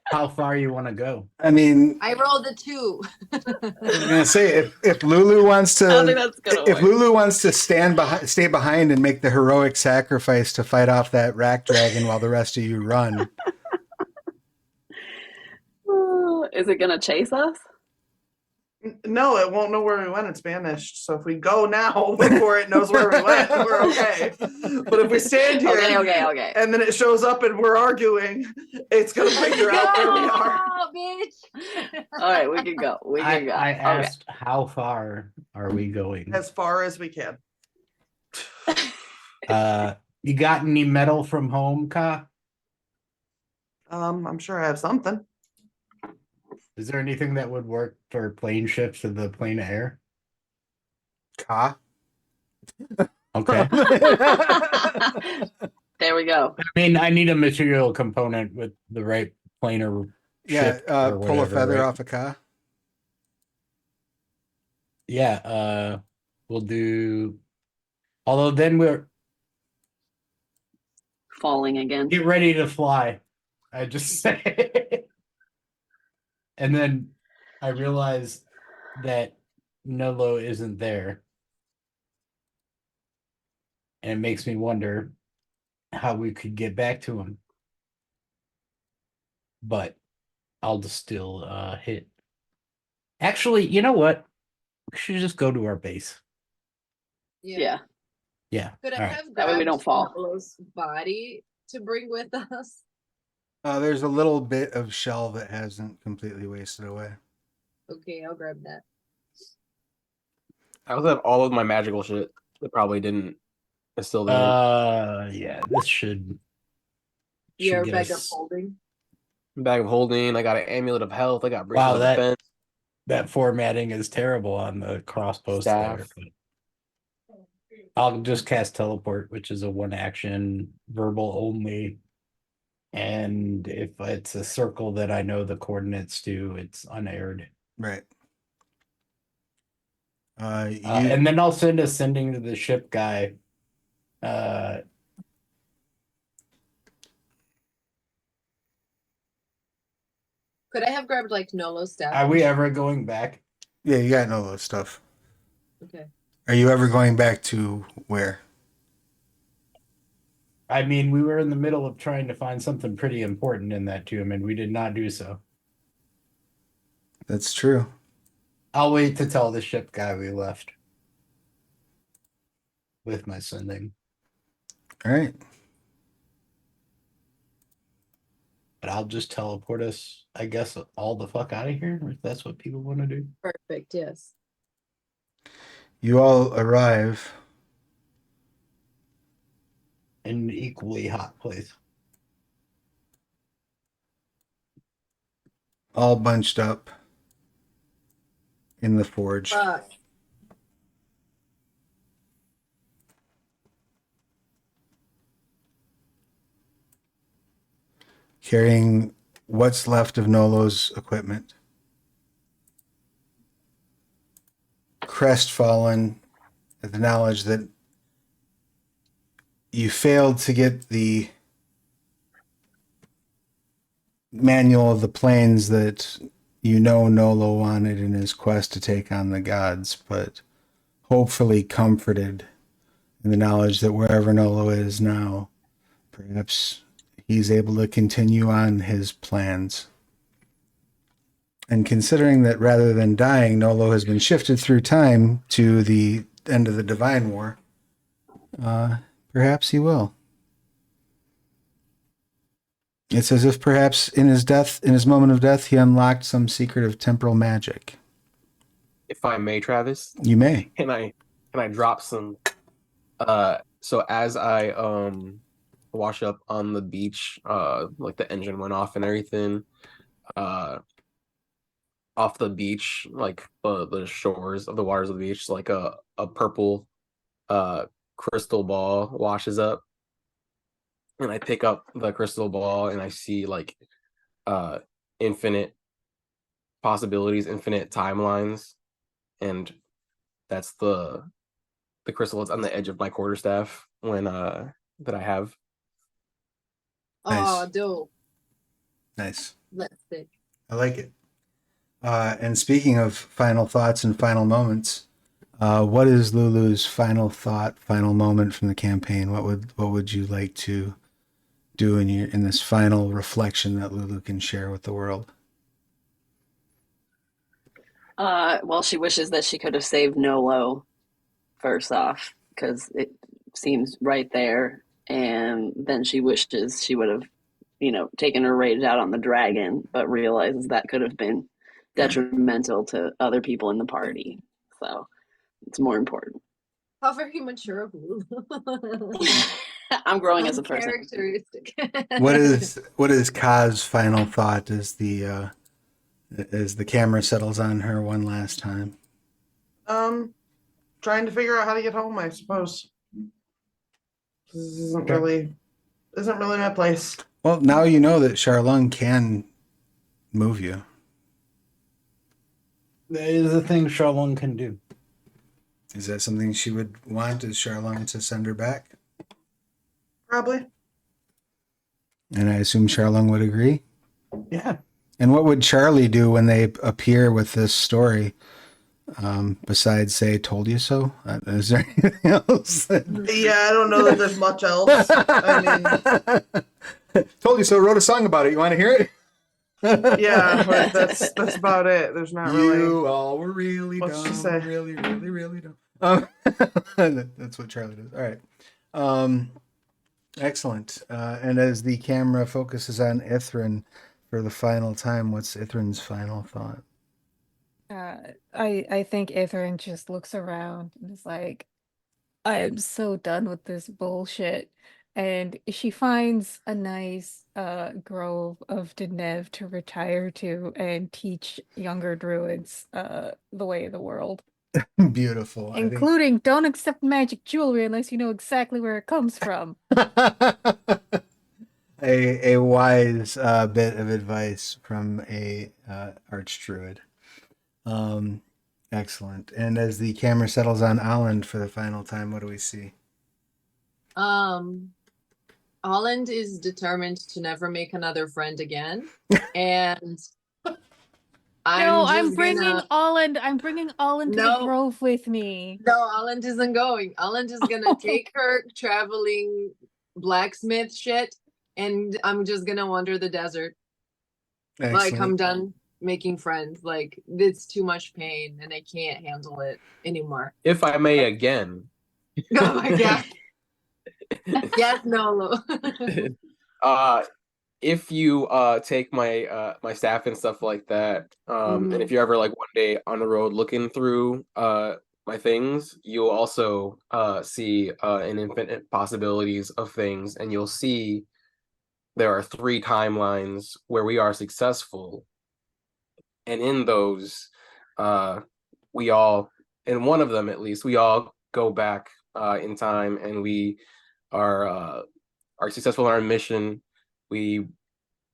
How far you want to go? I mean, I rolled a 2. I was gonna say if Lulu wants to, I don't think that's gonna if work. Lulu wants to stay behind and make the heroic sacrifice to fight off that rack dragon while the rest of you run. Is it gonna chase us? No, it won't know where we went. It's banished. So if we go now before it knows where we went, we're okay. But if we stand here Okay. and then it shows up and we're arguing, it's gonna figure out where we are. Bitch. All right, we can go. We can go. I Okay. asked how far are we going? As far as we can. You got any metal from home, Ka? I'm sure I have something. Is there anything that would work for plane ships to the plane of air? Ka? Okay. There we go. I mean, I need a material component with the right planar. Yeah, ship or pull a whatever, feather right? off a Ka. Yeah, we'll do. Although then we're Falling again. get ready to fly. I just say, and then I realize that Nolo isn't there, and it makes me wonder how we could get back to him. but I'll just still hit. Actually, you know what? We should just go to our base. Yeah. Yeah. Could I all right. have That way we grabbed don't fall. Nolo's body to bring with us? There's a little bit of shell that hasn't completely wasted away. Okay, I'll grab that. I also have all of my magical shit that probably didn't. It's still there. Yeah, this should Your get bag of us- holding. Bag of holding. I got an amulet of health. I got bracelet Wow, of that defense. that formatting is terrible on the crossbow there. Staff. But I'll just cast teleport, which is a 1 action, verbal only. And if it's a circle that I know the coordinates to, it's unaired. Right. And then I'll send a sending to the ship guy. Could I have grabbed like Nolo's staff? Are we ever going back? Yeah, you got Nolo stuff. Okay. Are you ever going back to where? I mean, we were in the middle of trying to find something pretty important in that tomb, and we did not do so. That's true. I'll wait to tell the ship guy we left with my sending. All right. But I'll just teleport us, I guess, all the fuck out of here, if that's what people want to do. Perfect, yes. You all arrive. In an equally hot place. All bunched up in the forge. Fuck. Carrying what's left of Nolo's equipment. Crestfallen at the knowledge that you failed to get the manual of the planes that you know Nolo wanted in his quest to take on the gods, but hopefully comforted in the knowledge that wherever Nolo is now, perhaps he's able to continue on his plans. And considering that rather than dying, Nolo has been shifted through time to the end of the Divine War, perhaps he will. It's as if perhaps in his moment of death, he unlocked some secret of temporal magic. If I may, Travis, You may. can I drop some? So as I wash up on the beach, like the engine went off and everything, off the beach, like the shores of the waters of the beach, like a purple crystal ball washes up, and I pick up the crystal ball and I see like infinite possibilities, infinite timelines, and that's the crystal that's on the edge of my quarterstaff when that I have. Nice. Oh, dope. Nice. Let's see. I like it. And speaking of final thoughts and final moments, what is Lulu's final thought, final moment from the campaign? What would you like to do in this final reflection that Lulu can share with the world? Well, she wishes that she could have saved Nolo first off, because it seems right there. And then she wishes she would have, taken her rage out on the dragon, but realizes that could have been detrimental to other people in the party. So it's more important. How very mature of Lulu. I'm growing as a person. Characteristic. What is Ka's final thought as the camera settles on her one last time? Trying to figure out how to get home, I suppose. This isn't Okay. really my place. Well, now you know that Charlung can move you. That is a thing Charlone can do. Is that something she would want? Is Charlung to send her back? Probably. And I assume Charlung would agree. Yeah. And what would Charlie do when they appear with this story? Besides say, "Told you so." Is there anything else? Yeah, I don't know that there's much else. I mean, told you so. Wrote a song about it. You want to hear it? Yeah, but that's about it. There's not really You all were really much dumb. to say. Really, really, really dumb. That's what Charlie does. All right. Excellent. And as the camera focuses on Ithrin for the final time, what's Ithrin's final thought? I think Ithrin just looks around and is like, I am so done with this bullshit. And she finds a nice grove of Denev to retire to and teach younger druids the way of the world. Beautiful. Including don't accept magic jewelry unless you know exactly where it comes from. A wise bit of advice from a archdruid. Excellent. And as the camera settles on Holland for the final time, what do we see? Holland is determined to never make another friend again, and I'm bringing Olland. I'm bringing Olland to the No. grove with me. No, Holland isn't going. Holland is gonna take her traveling blacksmith shit, and I'm just gonna wander the desert. Like, I'm Excellent. done making friends. Like, it's too much pain, and I can't handle it anymore. If I may again. Oh my god. Yes, Nolo. If you take my my staff and stuff like that, and if you're ever like one day on the road looking through my things, you'll also see an infinite possibilities of things, and you'll see there are 3 timelines where we are successful, and in those we all, in one of them at least, we all go back in time, and we are successful in our mission. We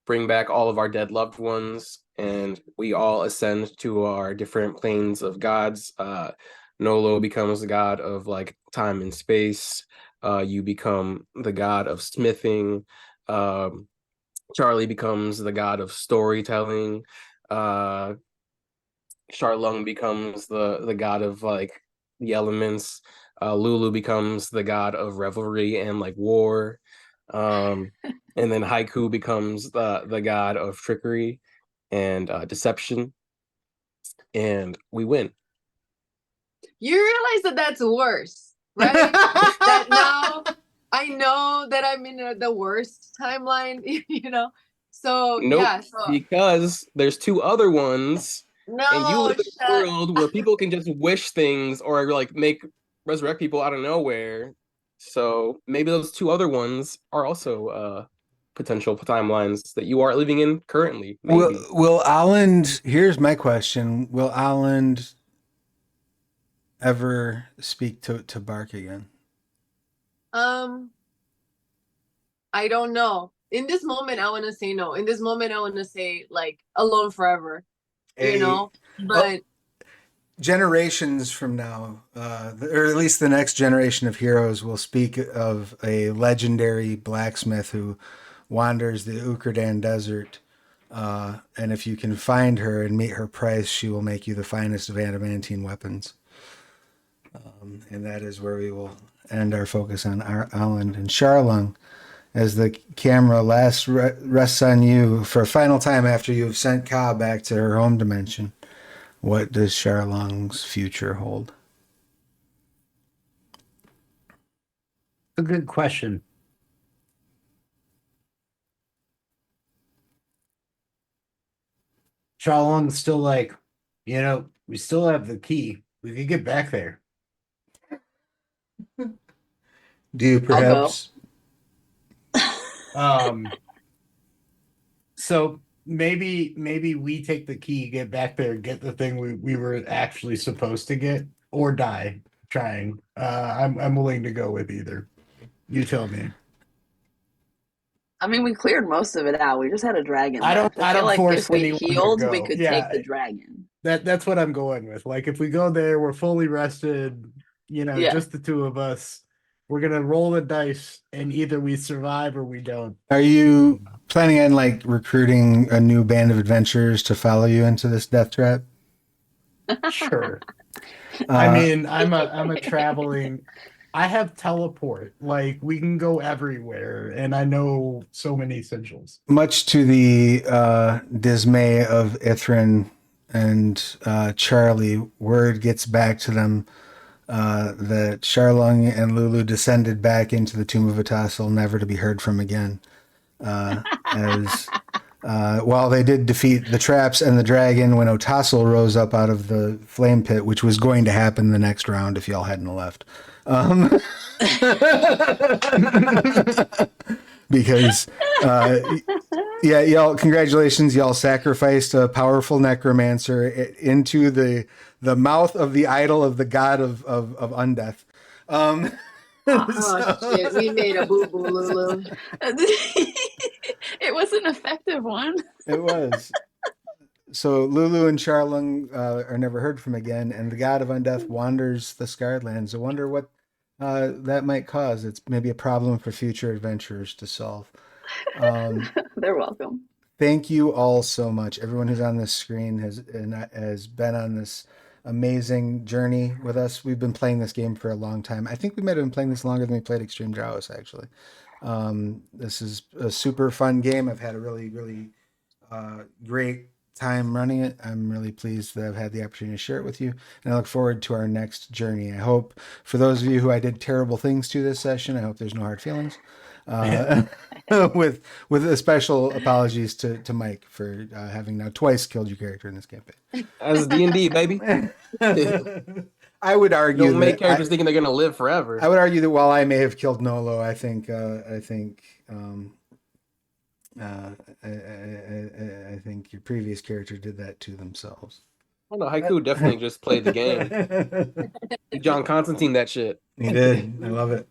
bring back all of our dead loved ones, and we all ascend to our different planes of gods. Nolo becomes the god of like time and space. You become the god of smithing. Charlie becomes the god of storytelling. Charlung becomes the god of like the elements. Lulu becomes the god of revelry and like war. And then Haiku becomes the god of trickery and deception, and we win. You realize that that's worse, right? That now I know that I'm in the worst timeline, you know? So, Nope, yeah. So, because there's 2 other ones, and you no, live in a shut world where people can just wish things or like resurrect people out of nowhere. So maybe those 2 other ones are also potential timelines that you are living in currently. Maybe. Will Holland, here's my question. Will Holland ever speak to Bark again? I don't know. In this moment, I want to say no. In this moment, I want to say like alone forever, you know? But generations from now, or at least the next generation of heroes, will speak of a legendary blacksmith who wanders the Ukherdan desert. And if you can find her and meet her price, she will make you the finest of adamantine weapons. And that is where we will end our focus on Holland and Charlung. As the camera last rests on you for a final time after you have sent Ka back to her home dimension, what does Charlung's future hold? A good question. Charlung's still like, we still have the key. We could get back there. Do you perhaps? So maybe we take the key, get back there, get the thing we were actually supposed to get, or die trying. I'm willing to go with either. You tell me. I mean, we cleared most of it out. We just had a dragon. I don't feel like force if we anyone to healed, we go. could Yeah. take the dragon. That's what I'm going with. Like if we go there, we're fully rested, Yeah. just the 2 of us. We're gonna roll the dice, and either we survive or we don't. Are you planning on like recruiting a new band of adventurers to follow you into this death trap? Sure. I mean, I'm a traveling. I have teleport. Like we can go everywhere, and I know so many sigils. Much to the dismay of Ithrin and Charlie, word gets back to them that Charlung and Lulu descended back into the tomb of Otossal, never to be heard from again. As while they did defeat the traps and the dragon, when Otossal rose up out of the flame pit, which was going to happen the next round if y'all hadn't left. Because yeah, y'all, congratulations, y'all sacrificed a powerful necromancer into the mouth of the idol of the god of undeath. Oh shit, we made a boo-boo, Lulu. It was an effective one. It was. So Lulu and Charlung are never heard from again, and the god of undeath wanders the Scarred Lands. I wonder what that might cause. It's maybe a problem for future adventurers to solve. They're welcome. Thank you all so much. Everyone who's on this screen has been on this amazing journey with us. We've been playing this game for a long time. I think we might have been playing this longer than we played Extreme Drowse, actually. This is a super fun game. I've had a really, really great time running it. I'm really pleased that I've had the opportunity to share it with you, and I look forward to our next journey. I hope for those of you who I did terrible things to this session, I hope there's no hard feelings. With a special apologies to Mike for having now twice killed your character in this campaign. As D&D, baby. I would argue Don't make that characters thinking they're gonna live forever. I would argue that while I may have killed Nolo, I think your previous character did that to themselves. Oh no, Haiku definitely just played the game. John Constantine, that shit. He did. I love it.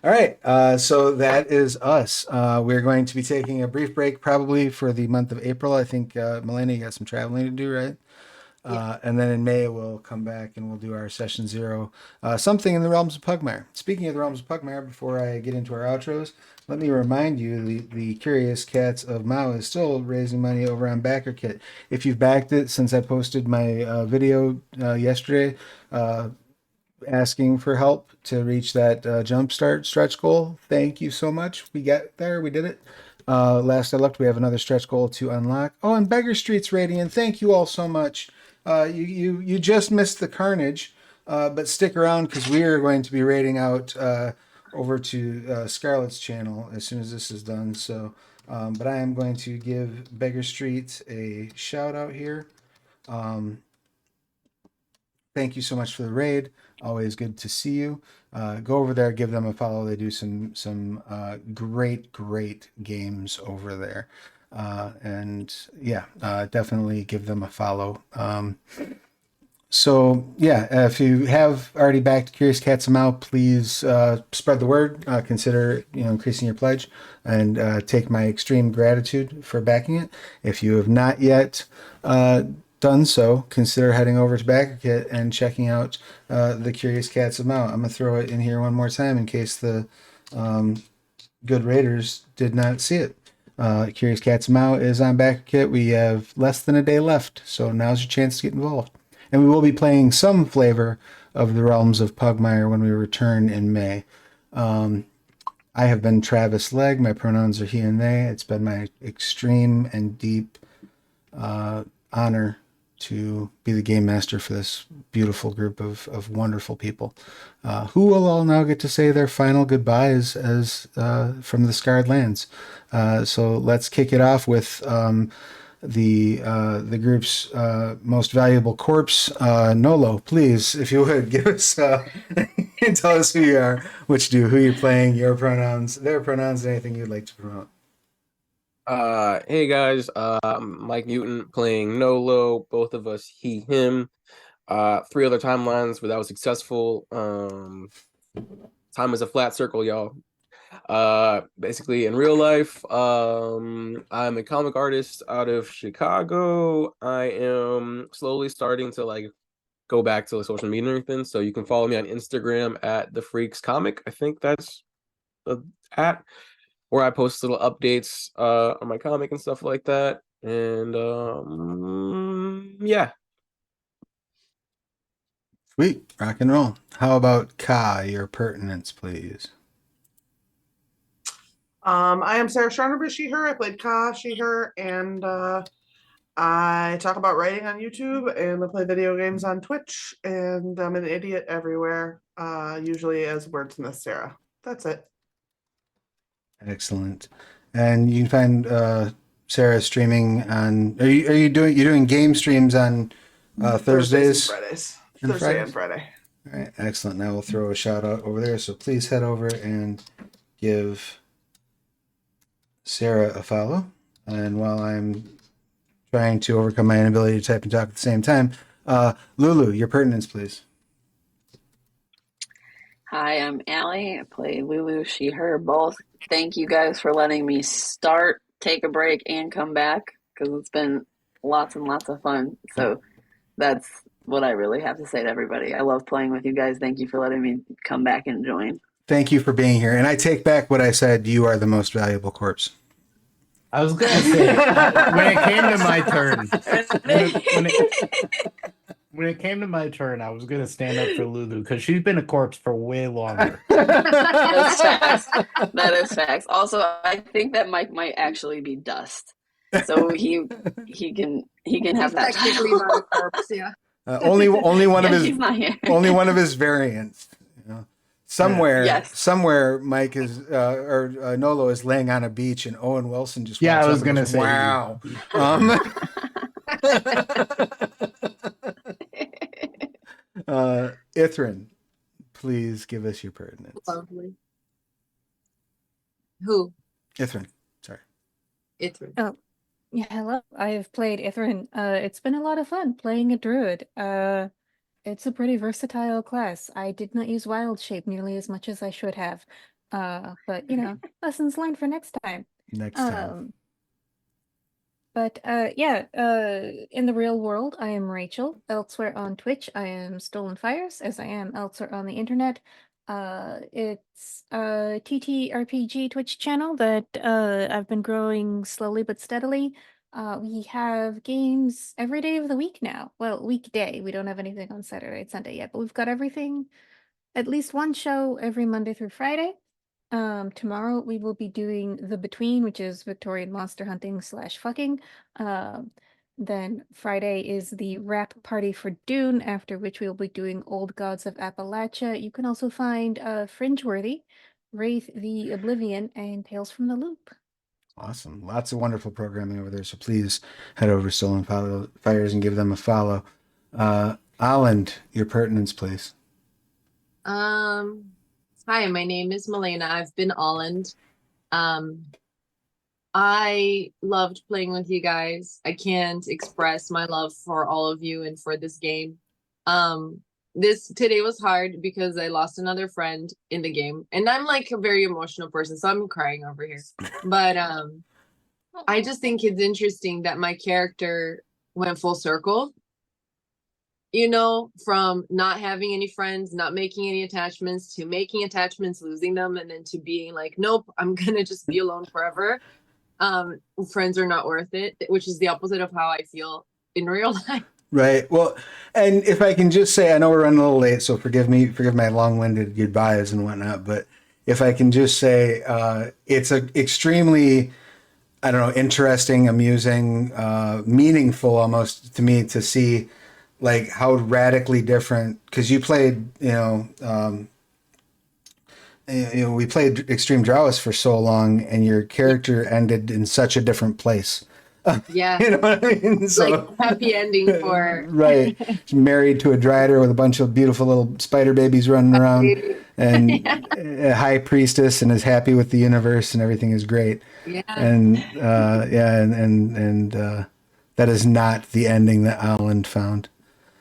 All right, so that is us. We're going to be taking a brief break, probably for the month of April. I think Melania, you got some traveling to do, right? And then in May we'll come back and we'll do our session 0, something in the realms of Pugmire. Speaking of the realms of Pugmire, before I get into our outros, let me remind you the Curious Cats of Mao is still raising money over on BackerKit. If you've backed it since I posted my video yesterday, asking for help to reach that jumpstart stretch goal, thank you so much. We got there. We did it. Last I looked, we have another stretch goal to unlock. Oh, and Beggar Street's Radiant, thank you all so much. You just missed the carnage, but stick around because we are going to be raiding out over to Scarlet's channel as soon as this is done. So, but I am going to give Beggar Street a shout out here. Thank you so much for the raid. Always good to see you. Go over there, give them a follow. They do some great games over there. And yeah, definitely give them a follow. So yeah, if you have already backed Curious Cats of Mao, please spread the word. Consider increasing your pledge, and take my extreme gratitude for backing it. If you have not yet done so, consider heading over to BackerKit and checking out the Curious Cats of Mao. I'm gonna throw it in here one more time in case the good raiders did not see it. Curious Cats of Mao is on BackerKit. We have less than a day left, so now's your chance to get involved. And we will be playing some flavor of the Realms of Pugmire when we return in May. I have been Travis Legge. My pronouns are he and they. It's been my extreme and deep honor to be the game master for this beautiful group of wonderful people, who will all now get to say their final goodbyes as from the Scarred Lands. So let's kick it off with the group's most valuable corpse. Nolo, please, if you would, give us and tell us who you are, what you do, who you're playing, your pronouns, their pronouns, and anything you'd like to promote. Hey guys, Mike Newton playing Nolo, both of us he, him. 3 other timelines where that was successful. Time is a flat circle, y'all. Basically in real life, I'm a comic artist out of Chicago. I am slowly starting to go back to social media and everything, so you can follow me on Instagram at the Freaks Comic. I think that's the at where I post little updates on my comic and stuff like that. And yeah. Sweet, rock and roll. How about Ka? Your pertinence, please. I am Sarah Schronerby, she, her. I played Ka, she, her, and I talk about writing on YouTube and I play video games on Twitch, and I'm an idiot everywhere, usually as Wordsmith Sarah. That's it. Excellent. And you can find Sarah streaming on. Are you doing game streams on Thursdays? and Fridays. and Thursday Fridays? and Friday. All right, excellent. Now we'll throw a shout out over there. So please head over and give Sarah a follow. And while I'm trying to overcome my inability to type and talk at the same time, Lulu, your pertinence, please. Hi, I'm Allie. I play Lulu, she, her, both. Thank you guys for letting me start, take a break, and come back because it's been lots and lots of fun. So that's what I really have to say to everybody. I love playing with you guys. Thank you for letting me come back and join. Thank you for being here. And I take back what I said. You are the most valuable corpse. I was gonna say when it came to my turn, when it came to my turn, I was gonna stand up for Lulu because she's been a corpse for way longer. That's facts. That is facts. Also, I think that Mike might actually be dust, so he can have that Technically title. not a corpse, yeah. Only one of Yeah, his he's not here. only one of his variants. You know, Yes. somewhere, Mike is Nolo is laying on a beach, and Owen Wilson just Yeah, walks I was up and gonna goes, say. wow. Ithrin, please give us your pertinence. Lovely. Who? Ithrin, sorry. Ithrin. Oh, yeah, hello. I've played Ithrin. It's been a lot of fun playing a druid. It's a pretty versatile class. I did not use Wild Shape nearly as much as I should have. But you know, lessons learned for next time. Next time. In the real world, I am Rachel. Elsewhere on Twitch, I am Stolen Fires, as I am elsewhere on the internet. It's a TTRPG Twitch channel that I've been growing slowly but steadily. We have games every day of the week now. Well, weekday. We don't have anything on Saturday and Sunday yet, but we've got everything, at least one show every Monday through Friday. Tomorrow we will be doing The Between, which is Victorian monster hunting / fucking. Then Friday is the rap party for Dune, after which we will be doing Old Gods of Appalachia. You can also find Fringeworthy, Wraith the Oblivion, and Tales from the Loop. Awesome. Lots of wonderful programming over there. So please head over to Stolen Fires and give them a follow. Aland, your pertinence, please. Hi, my name is Milena. I've been Holland. I loved playing with you guys. I can't express my love for all of you and for this game. Today was hard because I lost another friend in the game, and I'm like a very emotional person, so I'm crying over here. But I just think it's interesting that my character went full circle. You know, from not having any friends, not making any attachments, to making attachments, losing them, and then to being like, nope, I'm gonna just be alone forever. Friends are not worth it, which is the opposite of how I feel in real life. Right. Well, and if I can just say, I know we're running a little late, so forgive my long-winded goodbyes and whatnot, but if I can just say, it's a extremely, I don't know, interesting, amusing, meaningful almost to me to see like how radically different, because you played, we played Extreme Drowess for so long, and your character ended in such a different place. Yeah. You know what I mean? So, like happy ending for right. Married to a Drider with a bunch of beautiful little spider babies running around, and a high priestess, and is happy with the universe, and everything is great. Yeah. And that is not the ending that Alan found.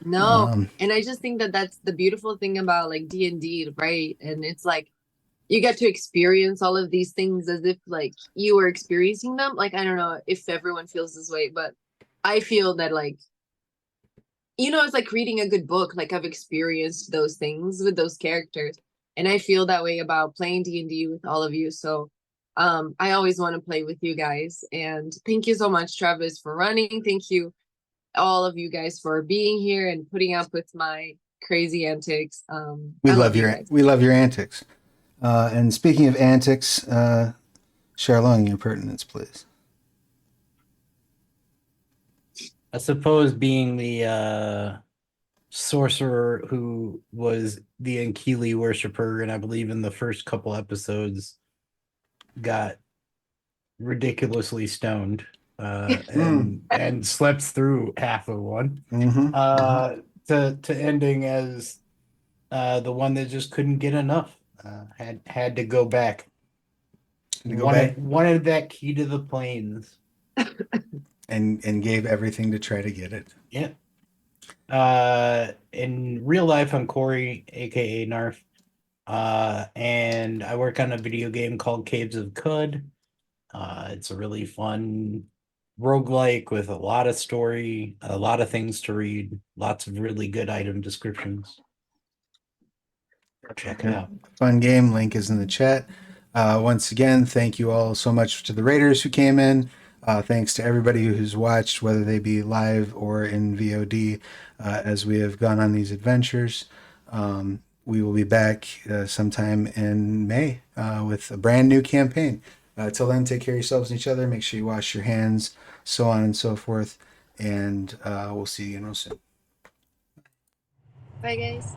No. And I just think that that's the beautiful thing about like D&D, right? And it's like you get to experience all of these things as if like you were experiencing them. Like, I don't know if everyone feels this way, but I feel that like, it's like reading a good book. Like I've experienced those things with those characters, and I feel that way about playing D&D with all of you. So I always want to play with you guys, and thank you so much, Travis, for running. Thank you all of you guys for being here and putting up with my crazy antics. We I love you your guys. we love your antics. And speaking of antics, Charlone, your pertinence, please. I suppose being the sorcerer who was the Ankili worshiper, and I believe in the first couple episodes got ridiculously stoned and slept through half of one. To ending as the one that just couldn't get enough. Had to go back. Wanted that key to the plains. And gave everything to try to get it. Yeah. In real life, I'm Corey, aka Narf. And I work on a video game called Caves of Cud. It's a really fun roguelike with a lot of story, a lot of things to read, lots of really good item descriptions. Check it out. Fun game. Link is in the chat. Once again, thank you all so much to the raiders who came in. Thanks to everybody who's watched, whether they be live or in VOD, as we have gone on these adventures. We will be back sometime in May with a brand new campaign. Till then, take care of yourselves and each other. Make sure you wash your hands, so on and so forth. And we'll see you real soon. Bye, guys.